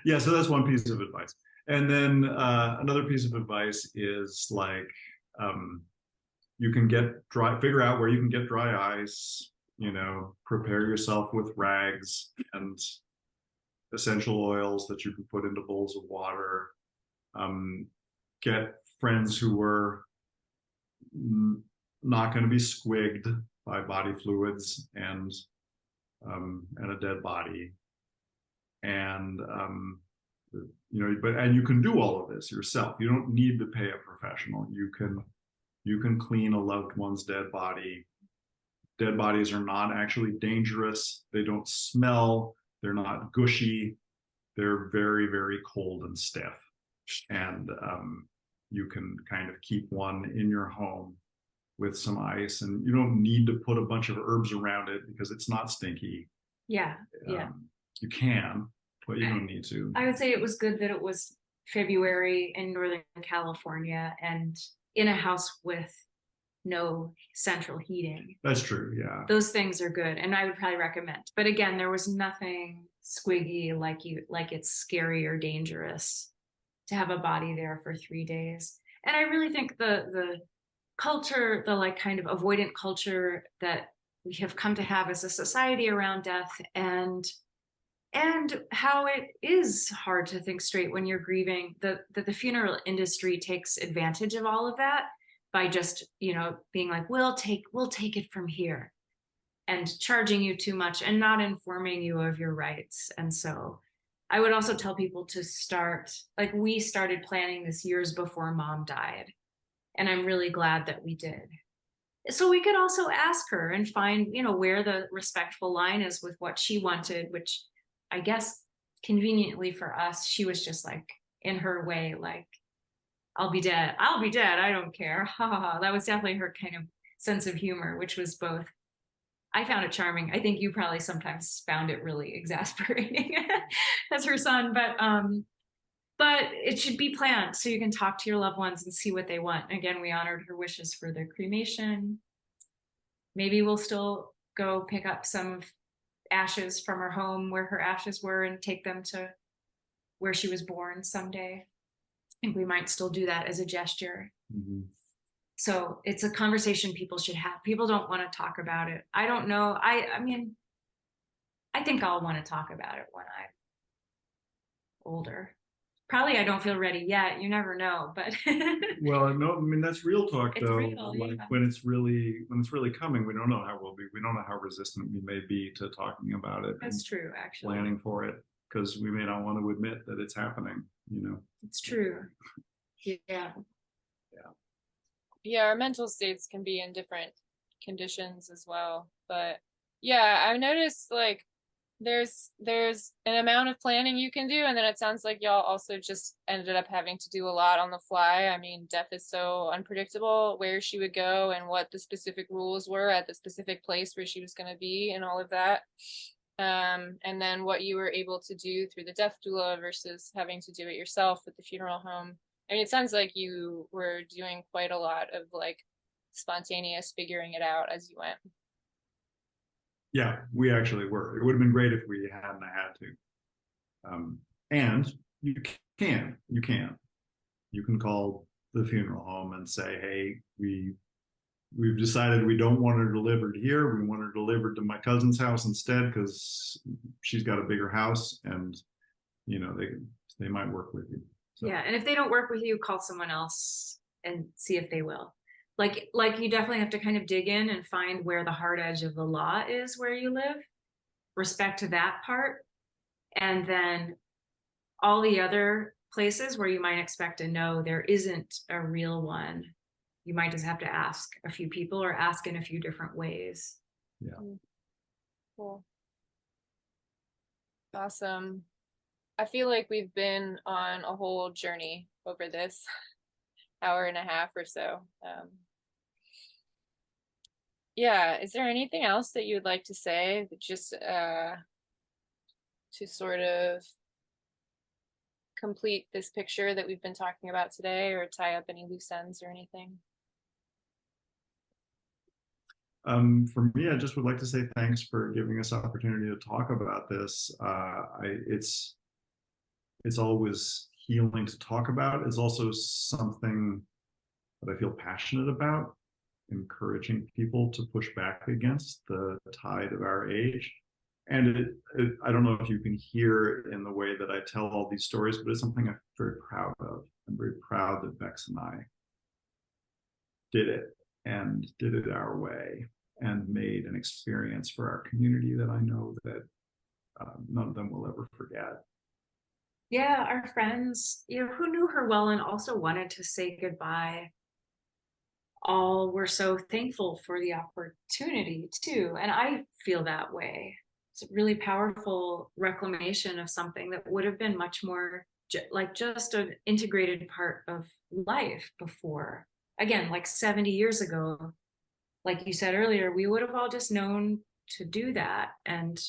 Yeah, so that's one piece of advice. And then another piece of advice is like, you can figure out where you can get dry ice, prepare yourself with rags and essential oils that you can put into bowls of water. Get friends who are not going to be squigged by body fluids and a dead body. And and you can do all of this yourself. You don't need to pay a professional. You can clean a loved one's dead body. Dead bodies are not actually dangerous. They don't smell. They're not gushy. They're very, very cold and stiff. And you can kind of keep one in your home with some ice, and you don't need to put a bunch of herbs around it because it's not stinky. Yeah. You can, but you don't need to. I would say it was good that it was February in Northern California and in a house with no central heating. That's true, yeah. Those things are good, and I would probably recommend. But again, there was nothing squiggy like it's scary or dangerous to have a body there for 3 days. And I really think the culture, the like kind of avoidant culture that we have come to have as a society around death, and how it is hard to think straight when you're grieving, that the funeral industry takes advantage of all of that by just, being like, we'll take it from here, and charging you too much and not informing you of your rights. And so I would also tell people to start, like we started planning this years before mom died. And I'm really glad that we did. So we could also ask her and find, where the respectful line is with what she wanted, which I guess conveniently for us, she was just like, in her way, like, I'll be dead. I don't care. Ha ha ha. That was definitely her kind of sense of humor, which was both, I found it charming. I think you probably sometimes found it really exasperating as her son, but it should be planned so you can talk to your loved ones and see what they want. Again, we honored her wishes for the cremation. Maybe we'll still go pick up some ashes from her home where her ashes were and take them to where she was born someday. I think we might still do that as a gesture. Mm-hmm. So it's a conversation people should have. People don't want to talk about it. I don't know. I mean, I think I'll want to talk about it when I'm older. Probably I don't feel ready yet. You never know, but well, no, I mean that's real talk it's though. real, like yeah. when it's really coming, we don't know how we'll be. We don't know how resistant we may be to talking about it. That's true, actually. Planning for it, because we may not want to admit that it's happening. It's true. Yeah. Yeah, our mental states can be in different conditions as well. But yeah, I've noticed like there's an amount of planning you can do, and then it sounds like y'all also just ended up having to do a lot on the fly. I mean, death is so unpredictable, where she would go and what the specific rules were at the specific place where she was going to be and all of that. And then what you were able to do through the death doula versus having to do it yourself with the funeral home. I mean, it sounds like you were doing quite a lot of like spontaneous figuring it out as you went. Yeah, we actually were. It would have been great if we hadn't had to. And you can call the funeral home and say, hey, we've decided we don't want her delivered here. We want her delivered to my cousin's house instead because she's got a bigger house, and you know they might work with you. So. Yeah, and if they don't work with you, call someone else and see if they will. Like you definitely have to kind of dig in and find where the hard edge of the law is where you live. Respect to that part, and then all the other places where you might expect to know there isn't a real one, you might just have to ask a few people or ask in a few different ways. Yeah. Cool. Awesome. I feel like we've been on a whole journey over this hour and a half or so. Yeah, is there anything else that you would like to say, just to sort of complete this picture that we've been talking about today, or tie up any loose ends or anything? For me, I just would like to say thanks for giving us opportunity to talk about this. It's always healing to talk about. It's also something that I feel passionate about, encouraging people to push back against the tide of our age. And I don't know if you can hear in the way that I tell all these stories, but it's something I'm very proud of. I'm very proud that Bex and I did it and did it our way and made an experience for our community that I know that none of them will ever forget. Yeah, our friends, who knew her well and also wanted to say goodbye, all were so thankful for the opportunity too. And I feel that way. It's a really powerful reclamation of something that would have been much more like just an integrated part of life before. Again, like 70 years ago, like you said earlier, we would have all just known to do that. And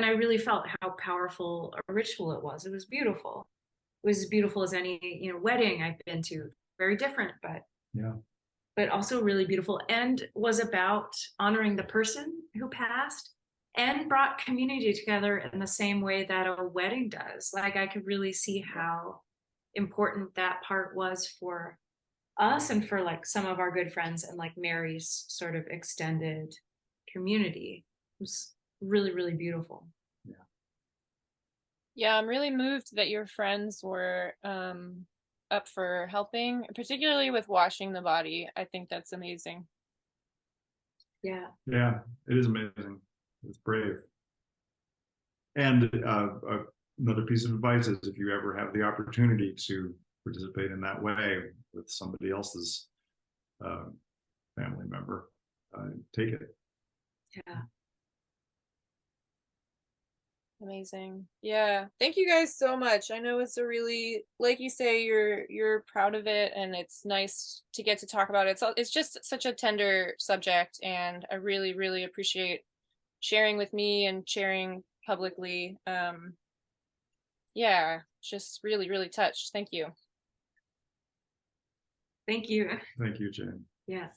I really felt how powerful a ritual it was. It was beautiful. It was as beautiful as any, wedding I've been to. Very different, but also really beautiful, and was about honoring the person who passed and brought community together in the same way that a wedding does. Like I could really see how important that part was for us and for like some of our good friends and like Mary's sort of extended community. It was really, really beautiful. Yeah, I'm really moved that your friends were up for helping, particularly with washing the body. I think that's amazing. Yeah, it is amazing. It's brave. And another piece of advice is, if you ever have the opportunity to participate in that way with somebody else's family member, take it. Yeah. Amazing. Yeah. Thank you guys so much. I know it's a really, like you say, you're proud of it, and it's nice to get to talk about it. It's just such a tender subject, and I really, really appreciate sharing with me and sharing publicly. Yeah, just really, really touched. Thank you. Thank you. Thank you, Jane. Yes.